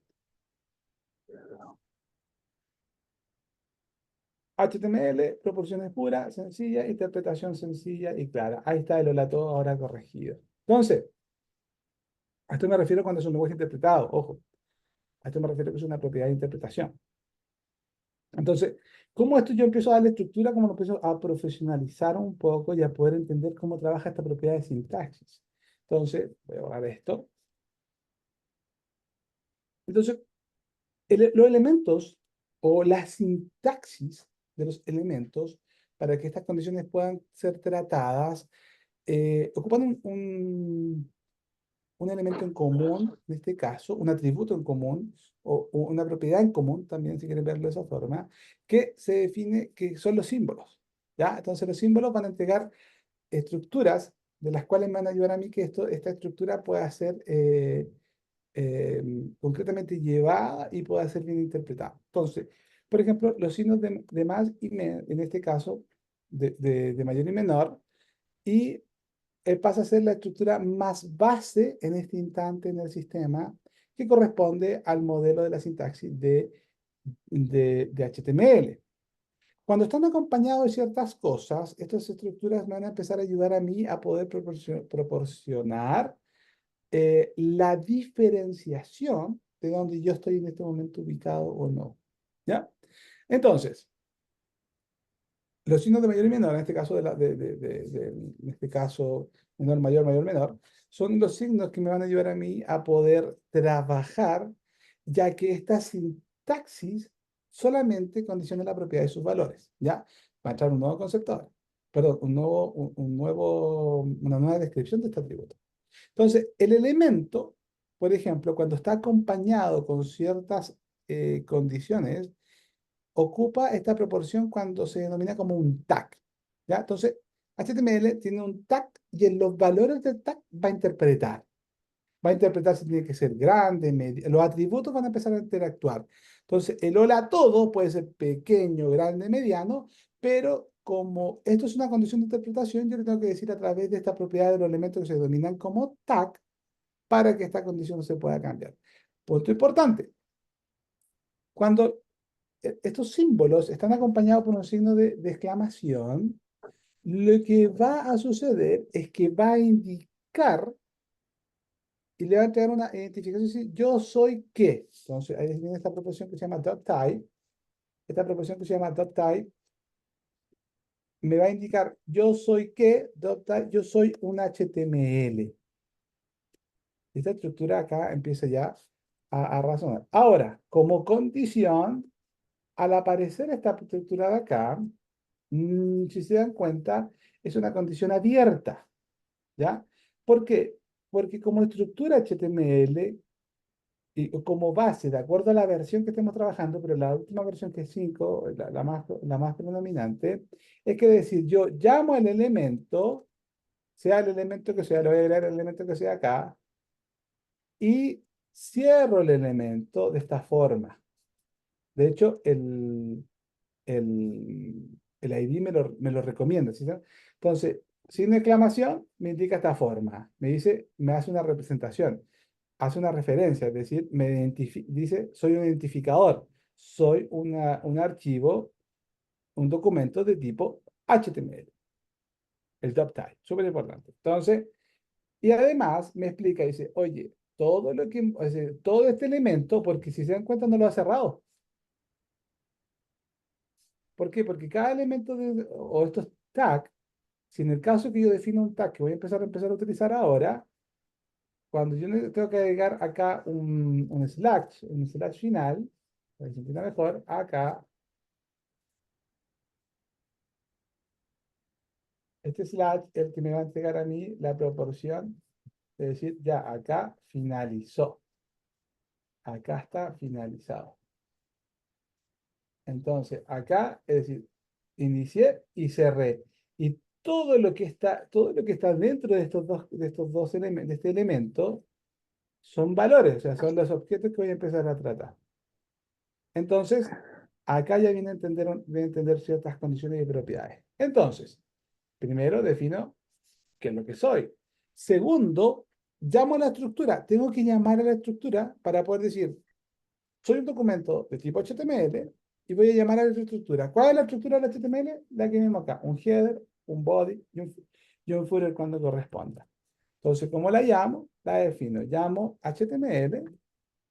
HTML, proporciones puras, sencilla, interpretación sencilla y clara. Ahí está el hola todo ahora corregido. Entonces, A esto me refiero cuando es un lenguaje interpretado, ojo. A esto me refiero que es una propiedad de interpretación. Entonces, ¿cómo esto yo empiezo a darle estructura? ¿Cómo lo empiezo a profesionalizar un poco y a poder entender cómo trabaja esta propiedad de sintaxis? Entonces, voy a borrar esto. Entonces, los elementos o la sintaxis de los elementos para que estas condiciones puedan ser tratadas ocupan un elemento en común, en este caso, un atributo en común, o una propiedad en común, también si quieren verlo de esa forma, que se define que son los símbolos. ¿Ya? Entonces los símbolos van a entregar estructuras de las cuales me van a ayudar a mí que esta estructura pueda ser concretamente llevada y pueda ser bien interpretada. Entonces, por ejemplo, los signos de más y menos, en este caso, de mayor y menor, y pasa a ser la estructura más base en este instante en el sistema, que corresponde al modelo de la sintaxis de HTML. Cuando están acompañados de ciertas cosas, estas estructuras me van a empezar a ayudar a mí a poder proporcionar la diferenciación de donde yo estoy en este momento ubicado o no. ¿Ya? Entonces, los signos de mayor y menor, en este caso, en este caso, menor, mayor, mayor, menor, son los signos que me van a ayudar a mí a poder trabajar, ya que esta sintaxis solamente condiciona la propiedad de sus valores, ¿ya? Va a entrar un nuevo concepto ahora, perdón, una nueva descripción de este atributo. Entonces, el elemento, por ejemplo, cuando está acompañado con ciertas condiciones, ocupa esta proporción cuando se denomina como un tag. ¿Ya? Entonces, HTML tiene un tag y en los valores del tag va a interpretar. Va a interpretar si tiene que ser grande, medio. Los atributos van a empezar a interactuar. Entonces, el hola a todo puede ser pequeño, grande, mediano, pero como esto es una condición de interpretación, yo le tengo que decir a través de esta propiedad de los elementos que se denominan como tag para que esta condición se pueda cambiar. Punto importante. Cuando estos símbolos están acompañados por un signo de exclamación, lo que va a suceder es que va a indicar y le va a entregar una identificación, decir, yo soy qué. Entonces, ahí viene esta proporción que se llama .type. Esta proporción que se llama .type me va a indicar yo soy qué, .type, yo soy un HTML. Esta estructura acá empieza ya a razonar. Ahora, como condición, al aparecer esta estructura de acá, si se dan cuenta, es una condición abierta, ¿ya? ¿Por qué? Porque como estructura HTML y como base, de acuerdo a la versión que estemos trabajando, pero la última versión que es 5, la más predominante, es que decir, yo llamo al elemento, sea el elemento que sea, le voy a agregar el elemento que sea acá, y cierro el elemento de esta forma. De hecho, el ID me lo recomienda. ¿Sí? Entonces, sin exclamación, me indica esta forma. Me dice, me hace una representación, hace una referencia, es decir, dice, soy un identificador, soy un archivo, un documento de tipo HTML, el top type, súper importante. Entonces, y además me explica, dice, oye, todo este elemento, porque si se dan cuenta no lo ha cerrado. ¿Por qué? Porque cada elemento o estos tags, si en el caso que yo defino un tag que voy a empezar a utilizar ahora, cuando yo tengo que agregar acá un slash final, para que se entienda mejor, acá, este slash es el que me va a entregar a mí la proporción de decir, ya, acá finalizó. Acá está finalizado. Entonces, acá, es decir, inicié y cerré. Y todo lo que está dentro de estos dos elementos, de este elemento, son valores, o sea, son los objetos que voy a empezar a tratar. Entonces, acá ya viene a entender ciertas condiciones y propiedades. Entonces, primero defino qué es lo que soy. Segundo, llamo a la estructura. Tengo que llamar a la estructura para poder decir, soy un documento de tipo HTML y voy a llamar a la estructura. ¿Cuál es la estructura de HTML? La que vemos acá. Un header, un body y un footer cuando corresponda. Entonces, ¿cómo la llamo? La defino. Llamo HTML,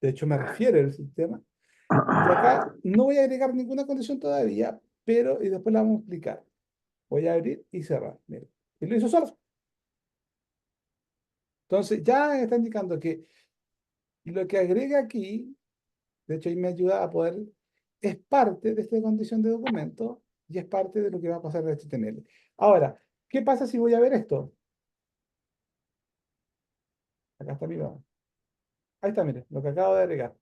de hecho me refiere el sistema, y acá no voy a agregar ninguna condición todavía, pero y después la vamos a explicar. Voy a abrir y cerrar. Mira, y lo hizo solo. Entonces, ya está indicando que lo que agrega aquí, de hecho, ahí me ayuda a poder, es parte de esta condición de documento y es parte de lo que va a pasar en HTML. Ahora, ¿qué pasa si voy a ver esto? Acá está mi broma. Ahí está, mire, lo que acabo de agregar.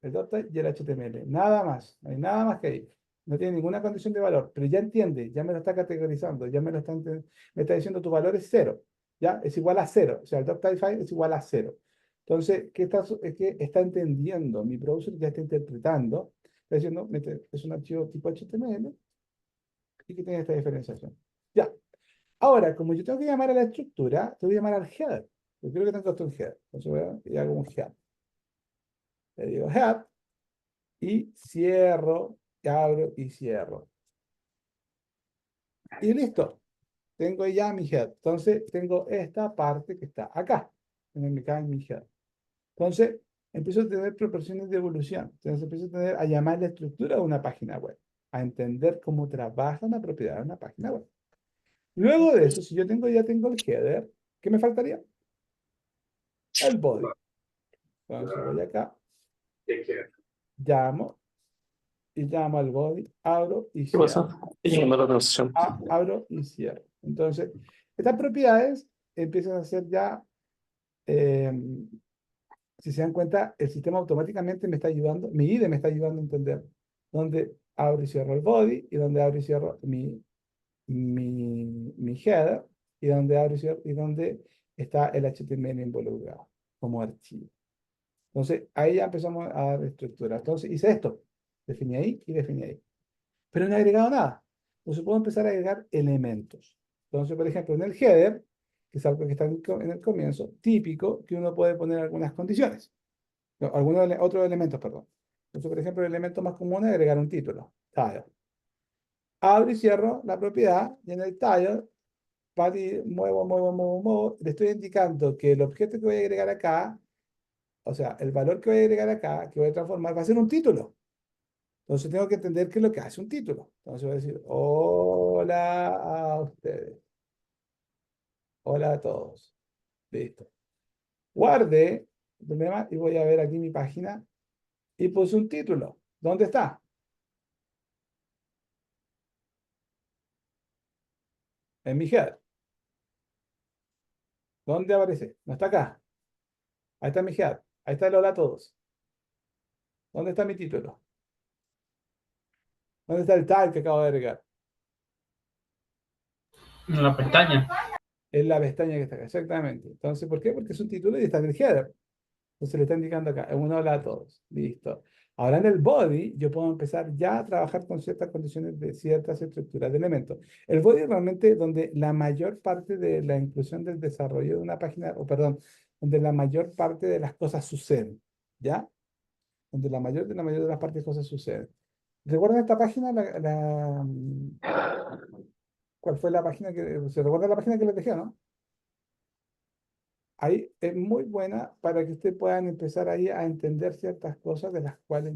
El doctype y el HTML. Nada más. No hay nada más que ahí. No tiene ninguna condición de valor, pero ya entiende, ya me lo está categorizando, ya me está diciendo tu valor es 0. ¿Ya? Es igual a 0. O sea, el doctype file es igual a 0. Entonces, es que está entendiendo, mi browser ya está interpretando, está diciendo, es un archivo tipo HTML y que tiene esta diferenciación. Ya. Ahora, como yo tengo que llamar a la estructura, te voy a llamar al header. Yo creo que tengo esto en header. Entonces voy y hago un head. Le digo head y cierro, abro y cierro. Y listo. Tengo ya mi head. Entonces, tengo esta parte que está acá, en mi head. Entonces, empiezo a tener proporciones de evolución. Entonces, empiezo a tener a llamar la estructura de una página web, a entender cómo trabaja una propiedad de una página web. Luego de eso, si yo ya tengo el header, ¿qué me faltaría? El body. Entonces, voy acá, llamo, y llamo al body, abro y ¿Qué pasa? cierro. Llamando la atención. Abro y cierro. Entonces, estas propiedades empiezan a ser ya, eh, si se dan cuenta, el sistema automáticamente me está ayudando, mi IDE me está ayudando a entender dónde abro y cierro el body y dónde abro y cierro mi header y dónde abro y cierro y dónde está el HTML involucrado como archivo. Entonces, ahí ya empezamos a dar estructura. Entonces, hice esto. Definí ahí y definí ahí. Pero no he agregado nada. Entonces, puedo empezar a agregar elementos. Entonces, por ejemplo, en el header, que es algo que está en el comienzo, típico que uno puede poner algunas condiciones. No, otros elementos, perdón. Entonces, por ejemplo, el elemento más común es agregar un título. Tile. Abro y cierro la propiedad y en el tile muevo. Le estoy indicando que el objeto que voy a agregar acá, o sea, el valor que voy a agregar acá, que voy a transformar, va a ser un título. Entonces tengo que entender qué es lo que hace un título. Entonces voy a decir, hola a ustedes. Hola a todos. Listo. Guarde el problema y voy a ver aquí mi página y puse un título. ¿Dónde está? En mi header. ¿Dónde aparece? No está acá. Ahí está mi header. Ahí está el hola a todos. ¿Dónde está mi título? ¿Dónde está el tag que acabo de agregar? En la pestaña. En la pestaña que está acá. Exactamente. Entonces, ¿por qué? Porque es un título y está en el header. Entonces le está indicando acá, un hola a todos. Listo. Ahora en el body yo puedo empezar ya a trabajar con ciertas condiciones de ciertas estructuras de elementos. El body es realmente donde la mayor parte de la inclusión del desarrollo de una página, o perdón, donde la mayor parte de las cosas suceden. ¿Ya? Donde la mayor de las partes de cosas suceden. ¿Recuerdan esta página? ¿Cuál fue la página se recuerda la página que les dejé, no? Ahí es muy buena para que ustedes puedan empezar ahí a entender ciertas cosas de las cuales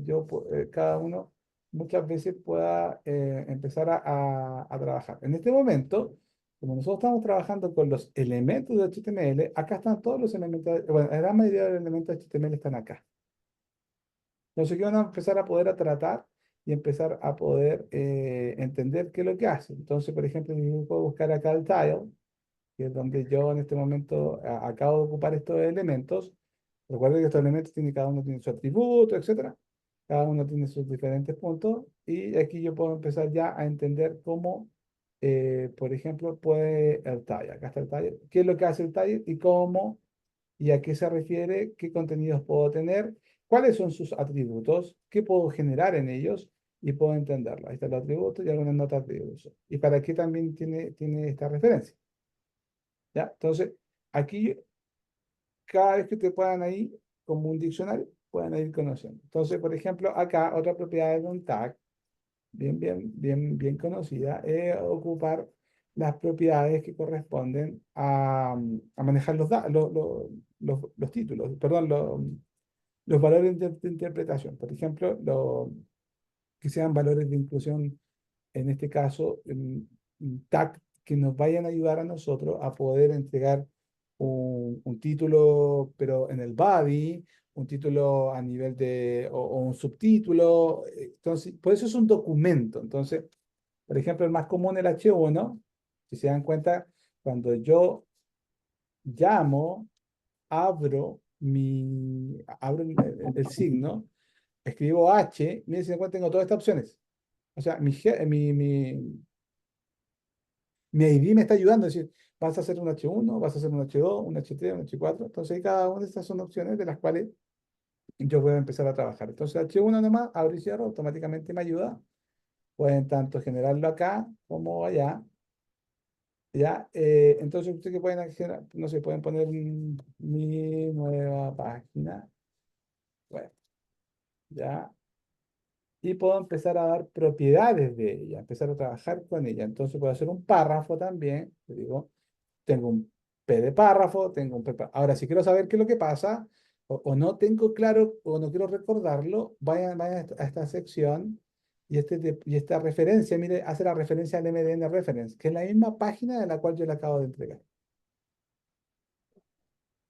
cada uno muchas veces pueda empezar a trabajar. En este momento, como nosotros estamos trabajando con los elementos de HTML, acá están todos los elementos, bueno, la gran mayoría de los elementos de HTML están acá. Entonces, aquí vamos a empezar a poder tratar y empezar a poder entender qué es lo que hace. Entonces, por ejemplo, yo puedo buscar acá el tile, que es donde yo en este momento acabo de ocupar estos elementos. Recuerden que estos elementos cada uno tiene su atributo, etcétera. Cada uno tiene sus diferentes puntos. Y aquí yo puedo empezar ya a entender cómo, por ejemplo, puede el taller. Acá está el taller. ¿Qué es lo que hace el taller y cómo y a qué se refiere? ¿Qué contenidos puedo tener? ¿Cuáles son sus atributos? ¿Qué puedo generar en ellos? Y puedo entenderlo. Ahí están los atributos y algunas notas de uso. ¿Y para qué también tiene esta referencia? ¿Ya? Entonces, aquí, cada vez que te puedan ahí, como un diccionario, puedan ir conociendo. Entonces, por ejemplo, acá otra propiedad de un tag, bien conocida, es ocupar las propiedades que corresponden a manejar los títulos, perdón, los valores de interpretación. Por ejemplo, que sean valores de inclusión, en este caso, tag que nos vayan a ayudar a nosotros a poder entregar un título, pero en el body, un título a nivel o un subtítulo. Entonces, por eso es un documento. Entonces, por ejemplo, el más común, el H1, si se dan cuenta, cuando yo llamo, abro el signo, escribo H, miren si se dan cuenta, tengo todas estas opciones. O sea, mi ID me está ayudando, es decir, vas a hacer un H1, vas a hacer un H2, un H3, un H4. Entonces, cada una de estas son opciones de las cuales yo puedo empezar a trabajar. Entonces, H1 nomás, abro y cierro, automáticamente me ayuda. Pueden tanto generarlo acá como allá. ¿Ya? Entonces, ustedes que pueden hacer, no sé, pueden poner mi nueva página. Bueno, ya. Y puedo empezar a dar propiedades de ella, empezar a trabajar con ella. Entonces, puedo hacer un párrafo también. Te digo, tengo un P de párrafo, tengo un P. Ahora, si quiero saber qué es lo que pasa, o no tengo claro, o no quiero recordarlo, vayan a esta sección y esta referencia, mire, hace la referencia al MDN Reference, que es la misma página de la cual yo le acabo de entregar.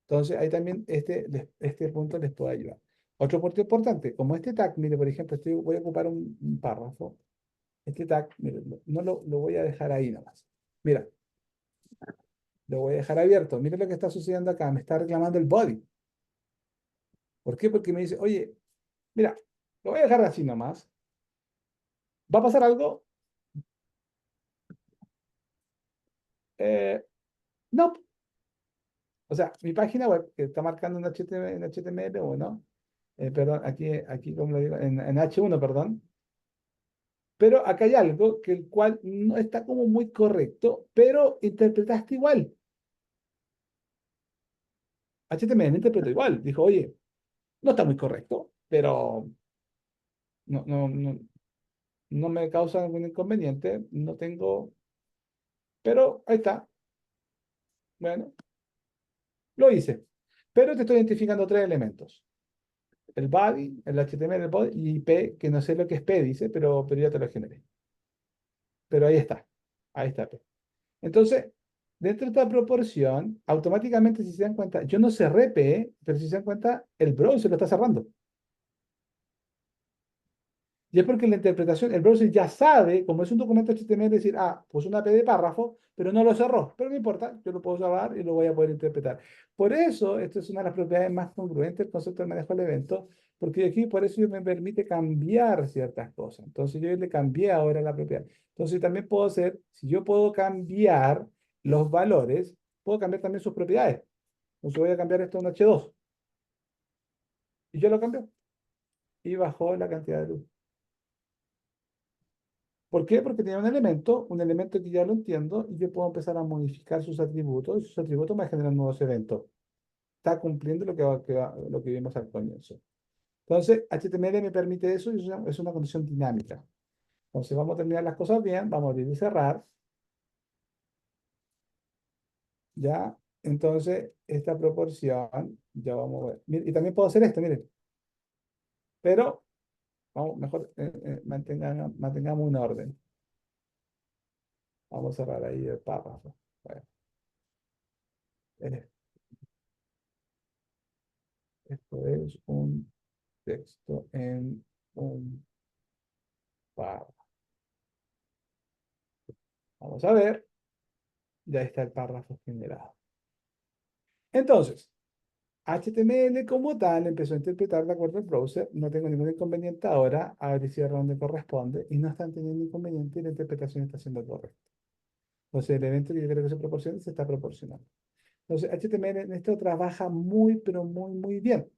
Entonces, ahí también este punto les puede ayudar. Otro punto importante, como este tag, mire, por ejemplo, voy a ocupar un párrafo. Este tag, mire, no lo voy a dejar ahí nomás. Mira, lo voy a dejar abierto. Mire lo que está sucediendo acá. Me está reclamando el body. ¿Por qué? Porque me dice, oye, mira, lo voy a dejar así nomás. ¿Va a pasar algo? No. O sea, mi página web, que está marcando en HTML1, perdón, aquí como lo digo, en H1, perdón. Pero acá hay algo que el cual no está como muy correcto, pero interpretaste igual. HTML interpretó igual. Dijo, oye, no está muy correcto, pero no, no, no, no me causa ningún inconveniente, no tengo, pero ahí está. Bueno, lo hice. Pero te estoy identificando tres elementos. El body, el HTML, el body y P, que no sé lo que es P, dice, pero ya te lo generé. Pero ahí está. Ahí está P. Entonces, dentro de esta proporción, automáticamente, si se dan cuenta, yo no cerré P, pero si se dan cuenta, el browser lo está cerrando. Y es porque la interpretación, el browser ya sabe, como es un documento HTML, decir, pues una P de párrafo, pero no lo cerró. Pero no importa, yo lo puedo cerrar y lo voy a poder interpretar. Por eso, esto es una de las propiedades más congruentes del concepto del manejo del evento, porque aquí por eso me permite cambiar ciertas cosas. Entonces yo le cambié ahora la propiedad. Entonces también puedo hacer, si yo puedo cambiar los valores, puedo cambiar también sus propiedades. Entonces voy a cambiar esto a un H2. Y yo lo cambio. Y bajó la cantidad de luz. ¿Por qué? Porque tiene un elemento que ya lo entiendo, y yo puedo empezar a modificar sus atributos, y sus atributos me generan nuevos eventos. Está cumpliendo lo que vimos al comienzo. Entonces, HTML me permite eso, y es una condición dinámica. Entonces, vamos a terminar las cosas bien, vamos a abrir y cerrar. ¿Ya? Entonces, esta proporción, ya vamos a ver. Y también puedo hacer esto, miren. Pero, vamos, mejor mantengamos un orden. Vamos a cerrar ahí el párrafo. Bueno, eh, esto es un texto en un párrafo. Vamos a ver. Ya está el párrafo generado. Entonces, HTML como tal empezó a interpretar de acuerdo al browser. No tengo ningún inconveniente ahora. Abre y cierra donde corresponde. Y no están teniendo inconveniente y la interpretación está siendo correcta. Entonces, el evento que yo creo que se proporciona se está proporcionando. Entonces, HTML en esto trabaja muy, pero muy, muy bien.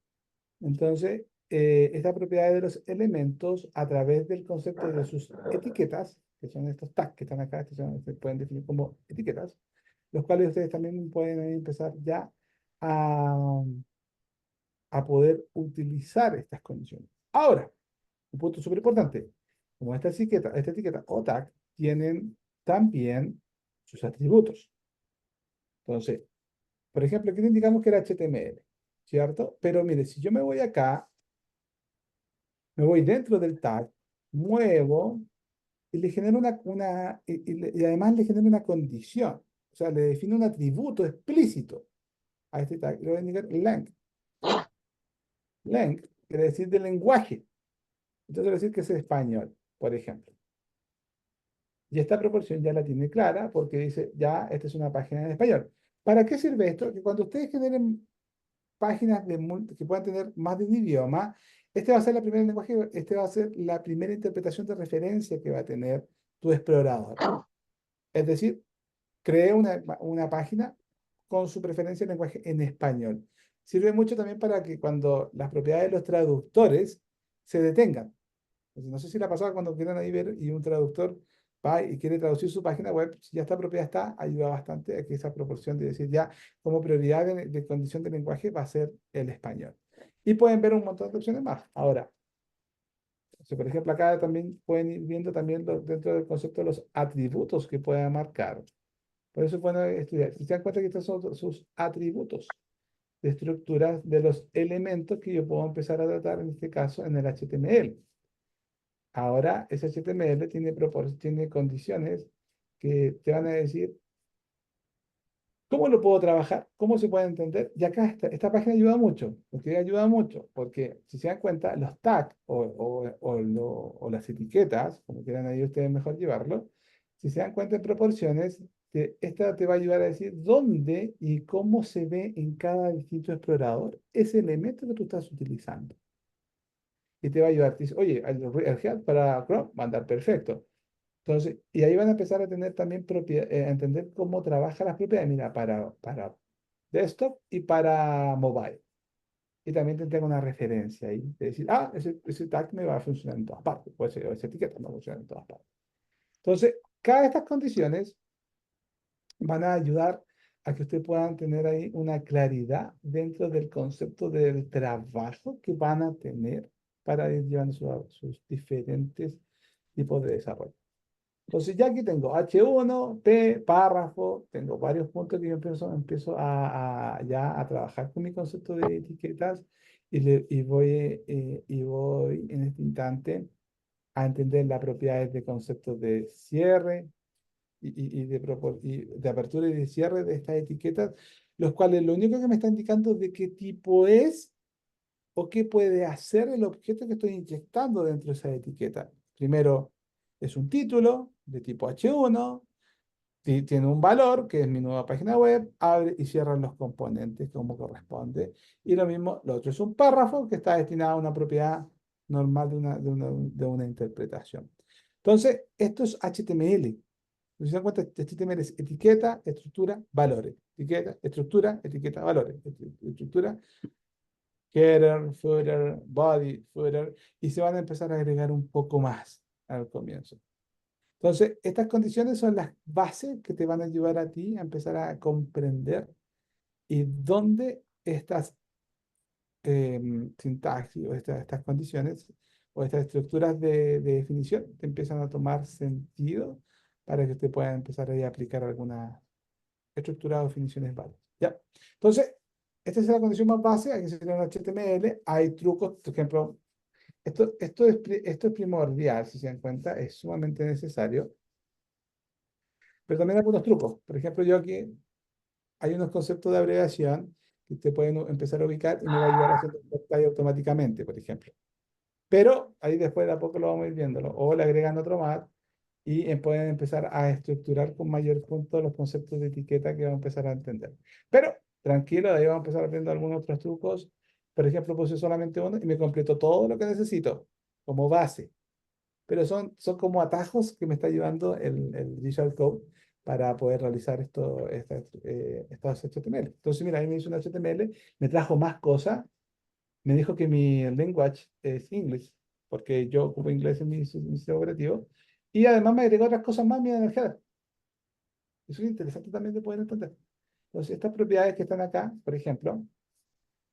Entonces, esta propiedad de los elementos a través del concepto de sus etiquetas, que son estos tags que están acá, se pueden definir como etiquetas, los cuales ustedes también pueden empezar ya a, a poder utilizar estas condiciones. Ahora, un punto súper importante, como esta etiqueta o tag tienen también sus atributos. Entonces, por ejemplo, aquí le indicamos que era HTML, ¿cierto? Pero mire, si yo me voy acá, me voy dentro del tag, muevo y le genero y además le genero una condición. O sea, le defino un atributo explícito a este tag. Le voy a indicar length. Length quiere decir de lenguaje. Entonces, quiere decir que es español, por ejemplo. Y esta proporción ya la tiene clara porque dice, ya, esta es una página en español. ¿Para qué sirve esto? Que cuando ustedes generen páginas que puedan tener más de un idioma, este va a ser la primera lenguaje, este va a ser la primera interpretación de referencia que va a tener tu explorador. Es decir, cree una página con su preferencia de lenguaje en español. Sirve mucho también para que cuando las propiedades de los traductores se detengan. No sé si la pasaba cuando quieran ahí ver y un traductor va y quiere traducir su página web, si ya esta propiedad está, ayuda bastante a que esa proporción de decir ya como prioridad de condición de lenguaje va a ser el español. Y pueden ver un montón de opciones más. Ahora, por ejemplo, acá también pueden ir viendo también dentro del concepto de los atributos que puedan marcar. Por eso es bueno estudiar. Si se dan cuenta que estos son sus atributos de estructuras de los elementos que yo puedo empezar a tratar en este caso en el HTML. Ahora, ese HTML tiene condiciones que te van a decir cómo lo puedo trabajar, cómo se puede entender. Y acá esta página ayuda mucho, porque si se dan cuenta, los tags o las etiquetas, como quieran ahí ustedes mejor llevarlo, si se dan cuenta en proporciones, esta te va a ayudar a decir dónde y cómo se ve en cada distinto explorador ese elemento que tú estás utilizando. Y te va a ayudar. Te dice, oye, el head para Chrome va a andar perfecto. Entonces, y ahí van a empezar a tener también a entender cómo trabaja las propiedades. Mira, para desktop y para mobile. Y también te tengo una referencia ahí. De decir, ese tag me va a funcionar en todas partes. O esa etiqueta me va a funcionar en todas partes. Entonces, cada de estas condiciones van a ayudar a que ustedes puedan tener ahí una claridad dentro del concepto del trabajo que van a tener para ir llevando sus diferentes tipos de desarrollo. Entonces ya aquí tengo H1, P, párrafo, tengo varios puntos que yo empiezo ya a trabajar con mi concepto de etiquetas y voy en este instante a entender las propiedades de conceptos de cierre y de apertura y de cierre de estas etiquetas, los cuales lo único que me está indicando de qué tipo es o qué puede hacer el objeto que estoy inyectando dentro de esa etiqueta. Primero, es un título de tipo H1, tiene un valor, que es mi nueva página web, abre y cierra los componentes como corresponde. Y lo mismo, lo otro es un párrafo que está destinado a una propiedad normal de una interpretación. Entonces, esto es HTML. Si se dan cuenta, HTML es etiqueta, estructura, valores. Etiqueta, estructura, etiqueta, valores. Estructura, header, footer, body, footer, y se van a empezar a agregar un poco más al comienzo. Entonces, estas condiciones son las bases que te van a ayudar a ti a empezar a comprender y dónde estas sintaxis o estas condiciones o estas estructuras de definición te empiezan a tomar sentido para que usted pueda empezar a aplicar alguna estructura o definiciones válidas. ¿Ya? Entonces, esta es la condición más base, aquí se tiene un HTML, hay trucos, por ejemplo, esto es primordial, si se dan cuenta, es sumamente necesario, pero también hay algunos trucos. Por ejemplo, yo aquí hay unos conceptos de abreviación que te pueden empezar a ubicar y me va a ayudar a hacer el detalle automáticamente, por ejemplo. Pero ahí después de a poco lo vamos a ir viéndolo. O le agregan otro más y pueden empezar a estructurar con mayor punto los conceptos de etiqueta que vamos a empezar a entender. Pero tranquilo, de ahí vamos a empezar aprendiendo algunos otros trucos. Por ejemplo, puse solamente uno y me completó todo lo que necesito como base. Pero son como atajos que me está ayudando el Visual Code para poder realizar estos HTML. Entonces, mira, ahí me hizo un HTML, me trajo más cosas, me dijo que mi language es English, porque yo ocupo inglés en mi sistema operativo, y además me agregó otras cosas más en el header. Eso es interesante también de poder entender. Entonces, estas propiedades que están acá, por ejemplo,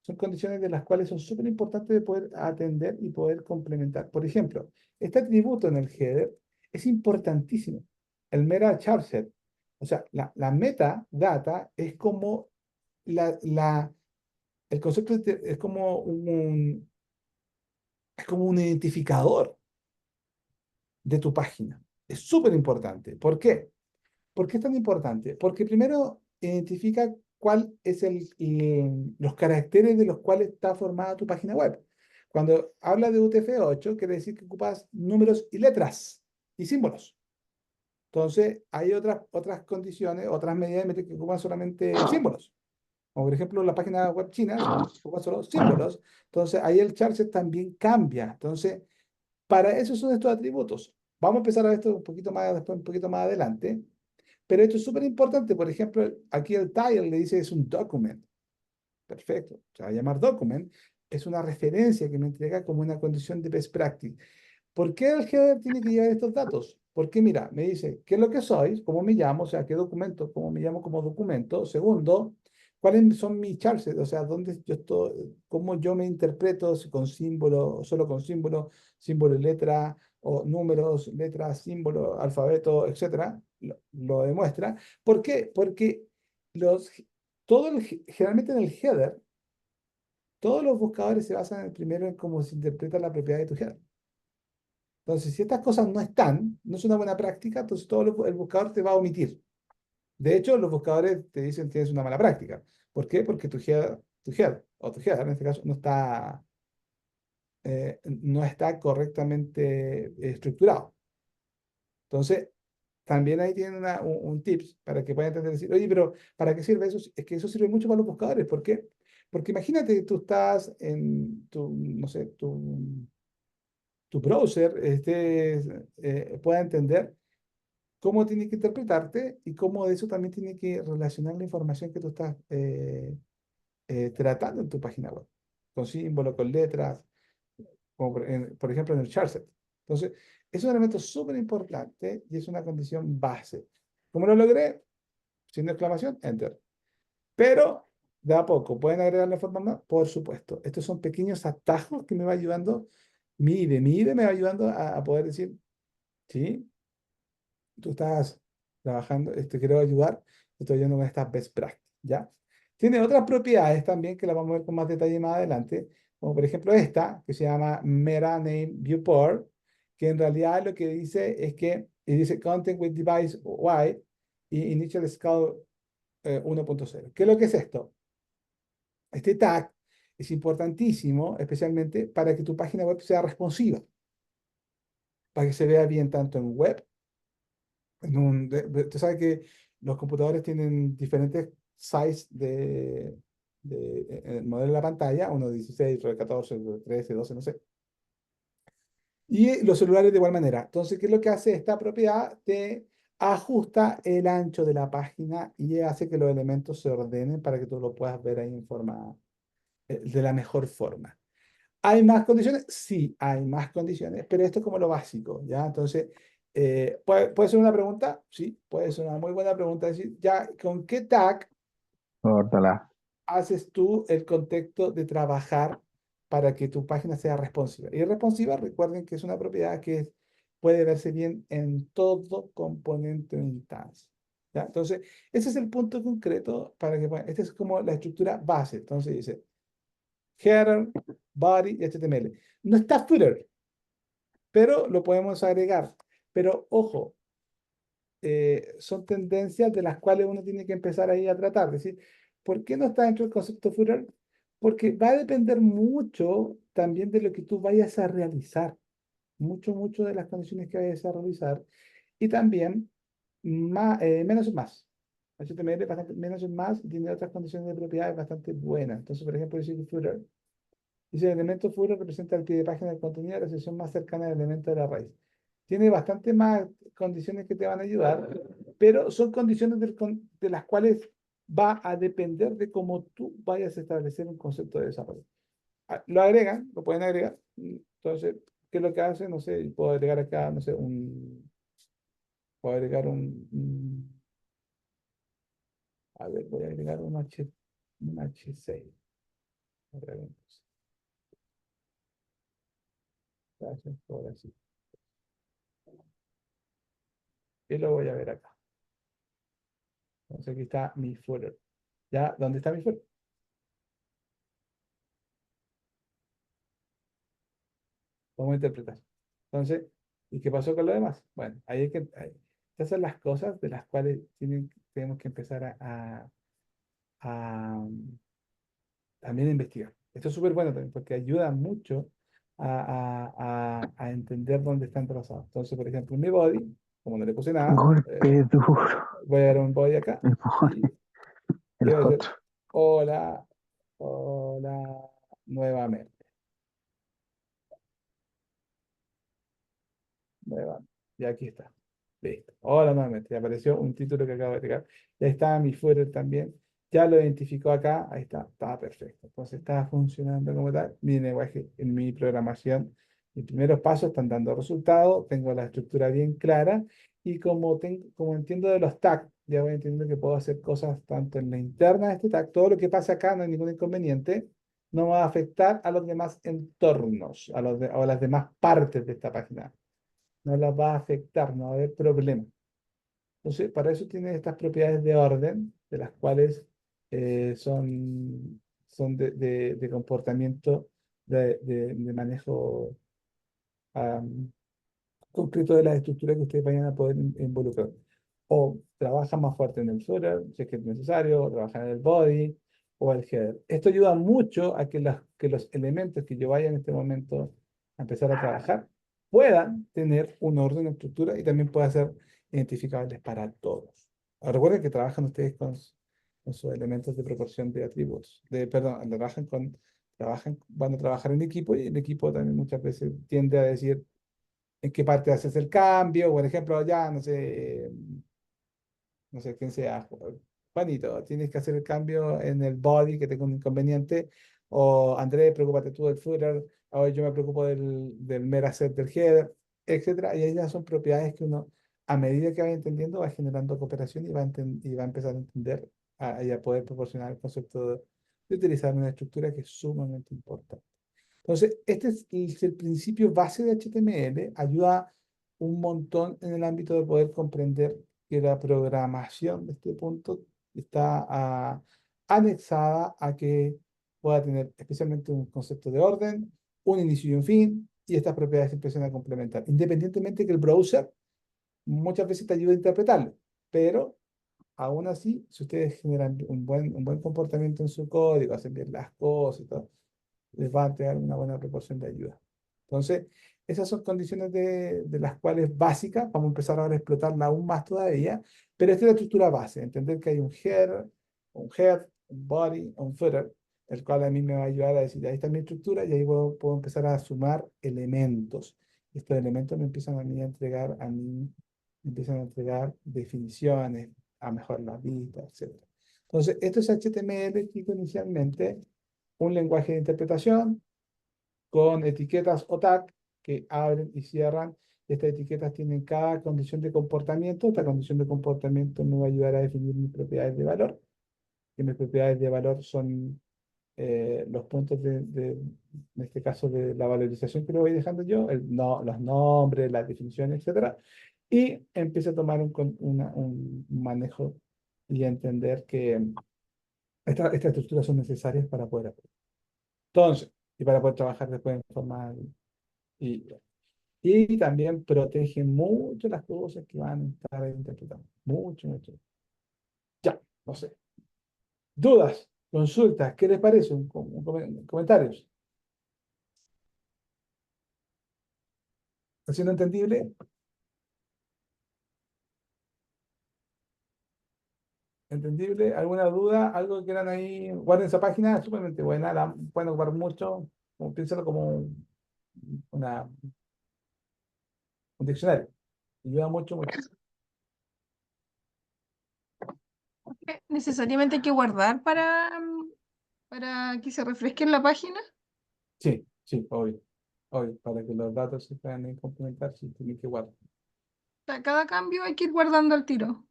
son condiciones de las cuales son súper importantes de poder atender y poder complementar. Por ejemplo, este atributo en el header es importantísimo. El mera charset O sea, la metadata es como el concepto es como un identificador de tu página. Es súper importante. ¿Por qué? ¿Por qué es tan importante? Porque primero identifica cuál es los caracteres de los cuales está formada tu página web. Cuando habla de UTF-8, quiere decir que ocupas números y letras y símbolos. Entonces, hay otras condiciones, otras medidas de métrica que ocupan solamente símbolos. Como por ejemplo, las páginas web chinas ocupan solo símbolos. Entonces, ahí el charset también cambia. Entonces, para eso son estos atributos. Vamos a empezar a ver esto un poquito más después, un poquito más adelante. Pero esto es súper importante. Por ejemplo, aquí el tile le dice es un document. Perfecto. Se va a llamar document. Es una referencia que me entrega como una condición de best practice. ¿Por qué el header tiene que llevar estos datos? Porque mira, me dice qué es lo que soy, cómo me llamo, o sea, qué documento, cómo me llamo como documento. Segundo, cuáles son mis charts, o sea, dónde yo estoy, cómo yo me interpreto, si con símbolo, solo con símbolo, símbolo y letra, o números, letras, símbolo, alfabeto, etcétera, lo demuestra. ¿Por qué? Porque los, generalmente en el header, todos los buscadores se basan primero en cómo se interpreta la propiedad de tu header. Entonces, si estas cosas no están, no es una buena práctica, entonces el buscador te va a omitir. De hecho, los buscadores te dicen que es una mala práctica. ¿Por qué? Porque tu header en este caso, no está correctamente estructurado. Entonces, también ahí tienen un tips para que puedan entender, decir, oye, pero ¿para qué sirve eso? Es que eso sirve mucho para los buscadores. ¿Por qué? Porque imagínate que tú estás en no sé, tu browser pueda entender cómo tiene que interpretarte y cómo de eso también tiene que relacionar la información que tú estás tratando en tu página web, con símbolos, con letras, como por ejemplo en el charset. Entonces, es un elemento súper importante y es una condición base. ¿Cómo lo logré? Signo de exclamación, enter. Pero, de a poco, ¿pueden agregarle forma más? Por supuesto. Estos son pequeños atajos que me va ayudando, me va ayudando a poder decir, sí, tú estás trabajando, quiero ayudar, estoy ayudando con estas best practices, ¿ya? Tiene otras propiedades también que las vamos a ver con más detalle más adelante, como por ejemplo esta, que se llama Meta Name Viewport, que en realidad lo que dice es que, y dice Content with Device Y y Initial Scale 1.0. ¿Qué es lo que es esto? Este tag es importantísimo, especialmente para que tu página web sea responsiva, para que se vea bien tanto en web tú sabes que los computadores tienen diferentes sizes el modelo de la pantalla, uno de 16, otro de 14, otro de 13, 12, no sé. Y los celulares de igual manera. Entonces, ¿qué es lo que hace esta propiedad? Te ajusta el ancho de la página y hace que los elementos se ordenen para que tú lo puedas ver ahí de la mejor forma. ¿Hay más condiciones? Sí, hay más condiciones, pero esto es como lo básico, ¿ya? Entonces, ¿puede ser una pregunta? Sí, puede ser una muy buena pregunta. Decir, ya, ¿con qué tag Córtala. haces tú el contexto de trabajar para que tu página sea responsiva? Y responsiva, recuerden que es una propiedad que puede verse bien en todo componente o instancia, ¿ya? Entonces, ese es el punto concreto para que, esta es como la estructura base. Entonces dice, header, body y HTML. No está footer, pero lo podemos agregar. Pero ojo, son tendencias de las cuales uno tiene que empezar ahí a tratar. Es decir, ¿por qué no está dentro del concepto footer? Porque va a depender mucho también de lo que tú vayas a realizar. Mucho de las condiciones que vayas a realizar. Y también menos es más. HTML es bastante, menos es más y tiene otras condiciones de propiedades bastante buenas. Entonces, por ejemplo, decir footer. Dice, el elemento footer representa el pie de página del contenido de la sección más cercana al elemento de la raíz. Tiene bastante más condiciones que te van a ayudar, pero son condiciones de las cuales va a depender de cómo tú vayas a establecer un concepto de desarrollo. Lo agregan, lo pueden agregar. Entonces, ¿qué es lo que hace? No sé, puedo agregar acá, no sé, puedo agregar a ver, voy a agregar un H6. A ver, entonces, gracias por así. Y lo voy a ver acá. Entonces aquí está mi footer. ¿Ya? ¿Dónde está mi footer? ¿Cómo interpretar? Entonces, ¿y qué pasó con lo demás? Bueno, estas son las cosas de las cuales tenemos que empezar a, también investigar. Esto es súper bueno también porque ayuda mucho a entender dónde están trazados. Entonces, por ejemplo, en mi body, como no le puse nada, Golpe duro. voy a dar un body acá El y, body, y el voy a hot. decir, hola, hola, nuevamente, nuevamente. Y aquí está. Listo. Hola nuevamente. Ya apareció un título que acabo de agregar. Ya está mi footer también. Ya lo identificó acá. Ahí está. Está perfecto. Entonces está funcionando como tal. Mi lenguaje, en mi programación, mis primeros pasos están dando resultados. Tengo la estructura bien clara. Y como entiendo de los tags, ya voy entendiendo que puedo hacer cosas tanto en la interna de este tag. Todo lo que pasa acá no hay ningún inconveniente. No va a afectar a los demás entornos, a las demás partes de esta página. No las va a afectar, no va a haber problema. Entonces, para eso tiene estas propiedades de orden, de las cuales son de comportamiento, de manejo concreto de las estructuras que ustedes vayan a poder involucrar. O trabajan más fuerte en el footer, si es que es necesario, o trabajan en el body, o el header. Esto ayuda mucho a que los elementos que yo vaya en este momento a empezar a trabajar puedan tener un orden, una estructura y también puedan ser identificables para todos. Ahora, recuerden que trabajan ustedes con sus elementos de proporción de atributos. Perdón, van a trabajar en equipo y el equipo también muchas veces tiende a decir en qué parte haces el cambio. Por ejemplo, ya, no sé quién sea, Juanito, tienes que hacer el cambio en el body que tengo un inconveniente. O Andrés, preocúpate tú del footer. O yo me preocupo del mera set del header, etcétera. Y ahí ya son propiedades que uno, a medida que va entendiendo, va generando cooperación y va a empezar a entender y a poder proporcionar el concepto de utilizar una estructura que es sumamente importante. Entonces, este es el principio base de HTML, ayuda un montón en el ámbito de poder comprender que la programación de este punto está anexada a que pueda tener especialmente un concepto de orden, un inicio y un fin, y estas propiedades se empiezan a complementar, independientemente que el browser muchas veces te ayude a interpretarlo, pero aún así, si ustedes generan un buen comportamiento en su código, hacen bien las cosas y todo, les va a entregar una buena proporción de ayuda. Entonces, esas son condiciones de las cuales básicas, vamos a empezar ahora a explotarla aún más todavía, pero esta es la estructura base, entender que hay un head, un body, un footer, el cual a mí me va a ayudar a decir, ahí está mi estructura y ahí puedo empezar a sumar elementos. Estos elementos me empiezan me empiezan a entregar definiciones, a mejorar las vistas, etc. Entonces, esto es HTML, chicos, inicialmente un lenguaje de interpretación con etiquetas o tag que abren y cierran. Estas etiquetas tienen cada condición de comportamiento. Esta condición de comportamiento me va a ayudar a definir mis propiedades de valor. Y mis propiedades de valor son los puntos en este caso, de la valorización que le voy dejando yo, los nombres, las definiciones, etcétera. Y empiezo a tomar un manejo y a entender que estas estructuras son necesarias para poder aprender. Entonces, y para poder trabajar después en forma y, y también protege mucho las cosas que van a estar interpretando. Mucho, mucho. Ya, no sé. Dudas, consultas, ¿qué les parece? Comentarios. ¿Haciendo entendible? ¿Entendible? ¿Alguna duda? ¿Algo que quieran ahí? Guarden esa página, es sumamente buena, la pueden ocupar mucho, piénsalo como una, un diccionario. Ayuda mucho, mucho. ¿Necesariamente hay que guardar para que se refresque en la página? Sí, sí, obvio. Obvio, para que los datos se puedan complementar, sí, tienen que guardar. O sea, cada cambio hay que ir guardando al tiro.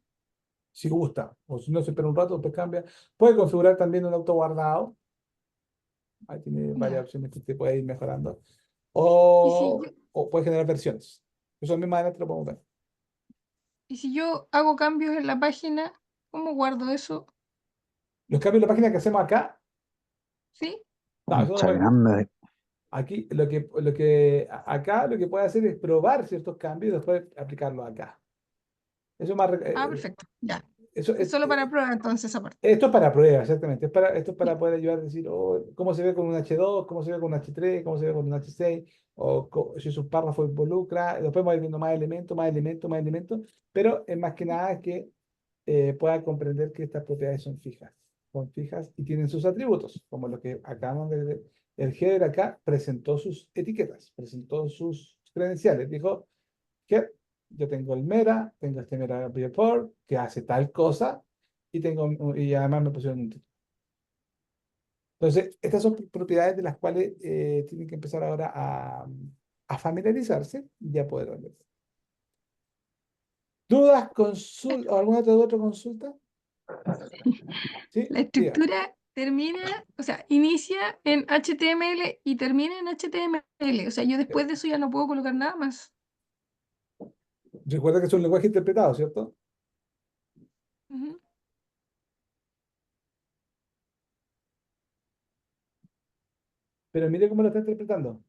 Si gusta, o si no se espera un rato, pues cambia. Puede configurar también un auto guardado. Ahí tiene varias Ya. opciones que usted puede ir mejorando. Y si yo, O puede generar versiones. Eso mismo adelante lo podemos ver. y si yo hago cambios en la página, ¿Cómo guardo eso? Los cambios de la página que hacemos acá, ¿Sí? no, eso no Mucha puede. grande. Aquí acá lo que puede hacer es probar ciertos cambios y después aplicarlos acá. Eso es más, Ah, perfecto. Ya. eso, Es solo para prueba entonces esa parte. esto es para prueba, exactamente. Esto es para poder ayudar a decir oh, cómo se ve con un H2, cómo se ve con un H3, cómo se ve con un H6, o si su párrafo involucra. Después vamos a ir viendo más elementos, más elementos, más elementos, pero es más que nada que pueda comprender que estas propiedades son fijas y tienen sus atributos, como lo que acabamos de ver. El header acá presentó sus etiquetas, presentó sus credenciales. Dijo que yo tengo el Mera, tengo este Mera report que hace tal cosa y además me pusieron un título. Entonces, estas son propiedades de las cuales tienen que empezar ahora a familiarizarse y ya poder ver. ¿Dudas, consultas o alguna otra consulta? ¿Sí? La Diga. estructura termina, o sea, inicia en HTML y termina en HTML. O sea, yo después de eso ya no puedo colocar nada más. Recuerda que es un lenguaje interpretado, ¿cierto? Ujú. Pero mire cómo lo está interpretando.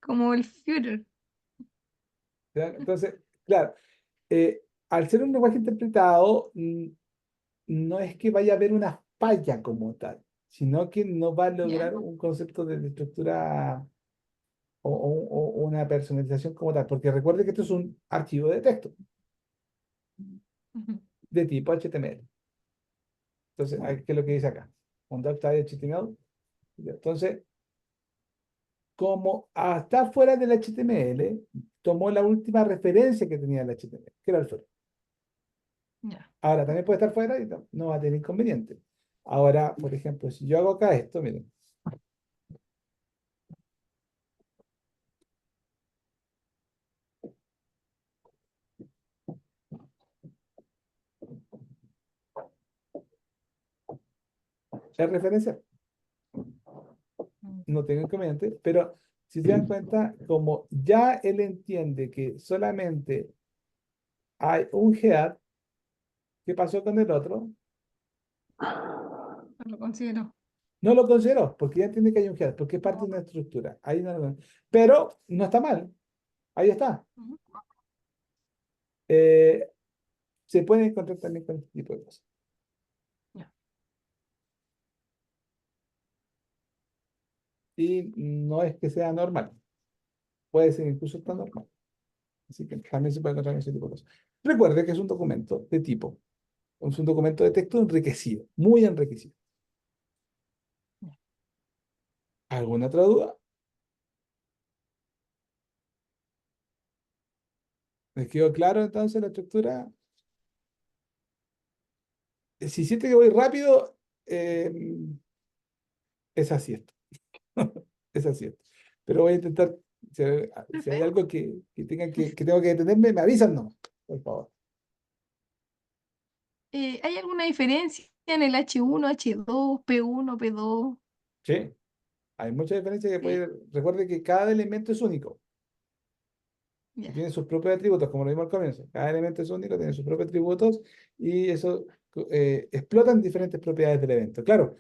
Como el Führer. ¿Ya? Entonces, claro, al ser un lenguaje interpretado, no es que vaya a haber una falla como tal, sino que no va a Ya. lograr un concepto de estructura o una personalización como tal, porque recuerde que esto es un archivo de texto Ujú. de tipo HTML. Entonces, ¿qué es lo que dice acá? Un doctype HTML. Entonces, como está fuera del HTML, tomó la última referencia que tenía el HTML, que era el fuera. Ya. Ahora, también puede estar fuera y no va a tener inconveniente. Ahora, por ejemplo, si yo hago acá esto, miren, es referencia, Mm. no tengo inconveniente, pero si se dan cuenta, como ya él entiende que solamente hay un head, ¿qué pasó con el otro? No lo considero. No lo consideró, porque ya entiende que hay un head, porque es parte de una estructura. Ahí pero no está mal, ahí está. Ujú. Eh, Se puede encontrar también con este tipo de cosas. Ya. Y no es que sea normal, puede ser incluso tan normal. Así que también se puede encontrar ese tipo de cosas. Recuerde que es un documento de tipo, es un documento de texto enriquecido, muy enriquecido. ¿Alguna otra duda? ¿Les quedó claro entonces la estructura? Si siente que voy rápido, es así esto. Es así esto. Pero voy a intentar, si hay Perfecto. algo que tengo que detenerme, me avisan, no, por favor. ¿Hay alguna diferencia en el H1, H2, P1, P2? Sí, hay mucha diferencia que Sí. puede. Recuerde que cada elemento es único y Ya. tiene sus propios atributos, como lo vimos al comienzo. Cada elemento es único, tiene sus propios atributos y eso explotan diferentes propiedades del evento. Claro,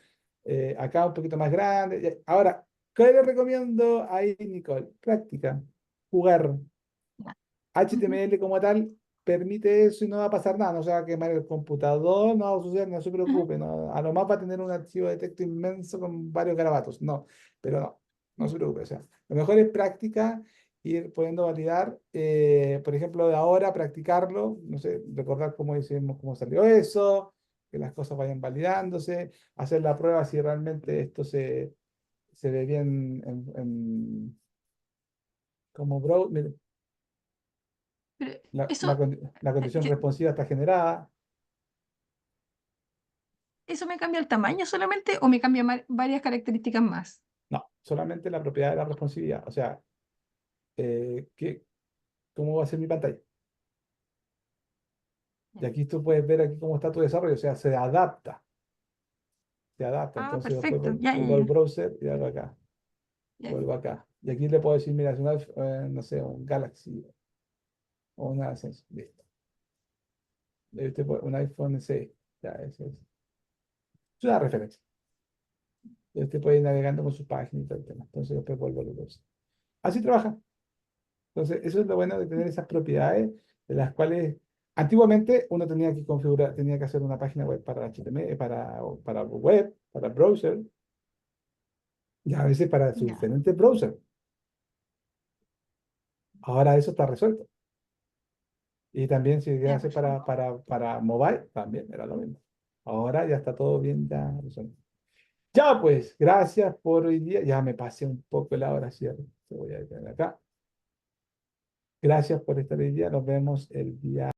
acá un poquito más grande. Ahora, ¿qué le recomiendo ahí, Nicole? Práctica, jugar. Ya. Ujú. HTML como tal permite eso y no va a pasar nada, no se va a quemar el computador, no va a suceder, no se Ujú. preocupe, no, a lo más va a tener un archivo de texto inmenso con varios garabatos, no, pero no se preocupe, o sea, lo mejor es práctica, ir pudiendo validar, por ejemplo, de ahora practicarlo, no sé, recordar cómo hicimos, cómo salió eso, que las cosas vayan validándose, hacer la prueba si realmente esto se ve bien como browser. Pero eso, La condición que- responsiva está generada. ¿eso me cambia el tamaño solamente o me cambia varias características más? No, solamente la propiedad de la responsividad. O sea, ¿cómo va a ser mi pantalla? Y Ya. aquí tú puedes ver aquí cómo está tu desarrollo. O sea, se adapta. Se adapta. Ah, Entonces después perfecto. Ya, ya, vuelvo al ya. browser y hago acá. Ya. Vuelvo acá. Y aquí le puedo decir, mira, es una, no sé, un Galaxy o una Ascension. Listo. Un iPhone 6. Ya, eso es una referencia. Y usted puede ir navegando con su página y todo el tema. Entonces después vuelvo a los. Así trabaja. Entonces, eso es lo bueno de tener esas propiedades de las cuales antiguamente uno tenía que configurar, tenía que hacer una página web para HTML, para web, para browser, y a veces para sus Ya, diferentes browsers. Ahora eso está resuelto. Y también si quería ya, hacer perfecto. para mobile, también era lo mismo. Ahora ya está todo bien ya resuelto. Ya pues, gracias por hoy día. Ya me pasé un poco la hora, ¿cierto? Te voy a detener acá. Gracias por estar hoy día. Nos vemos el día.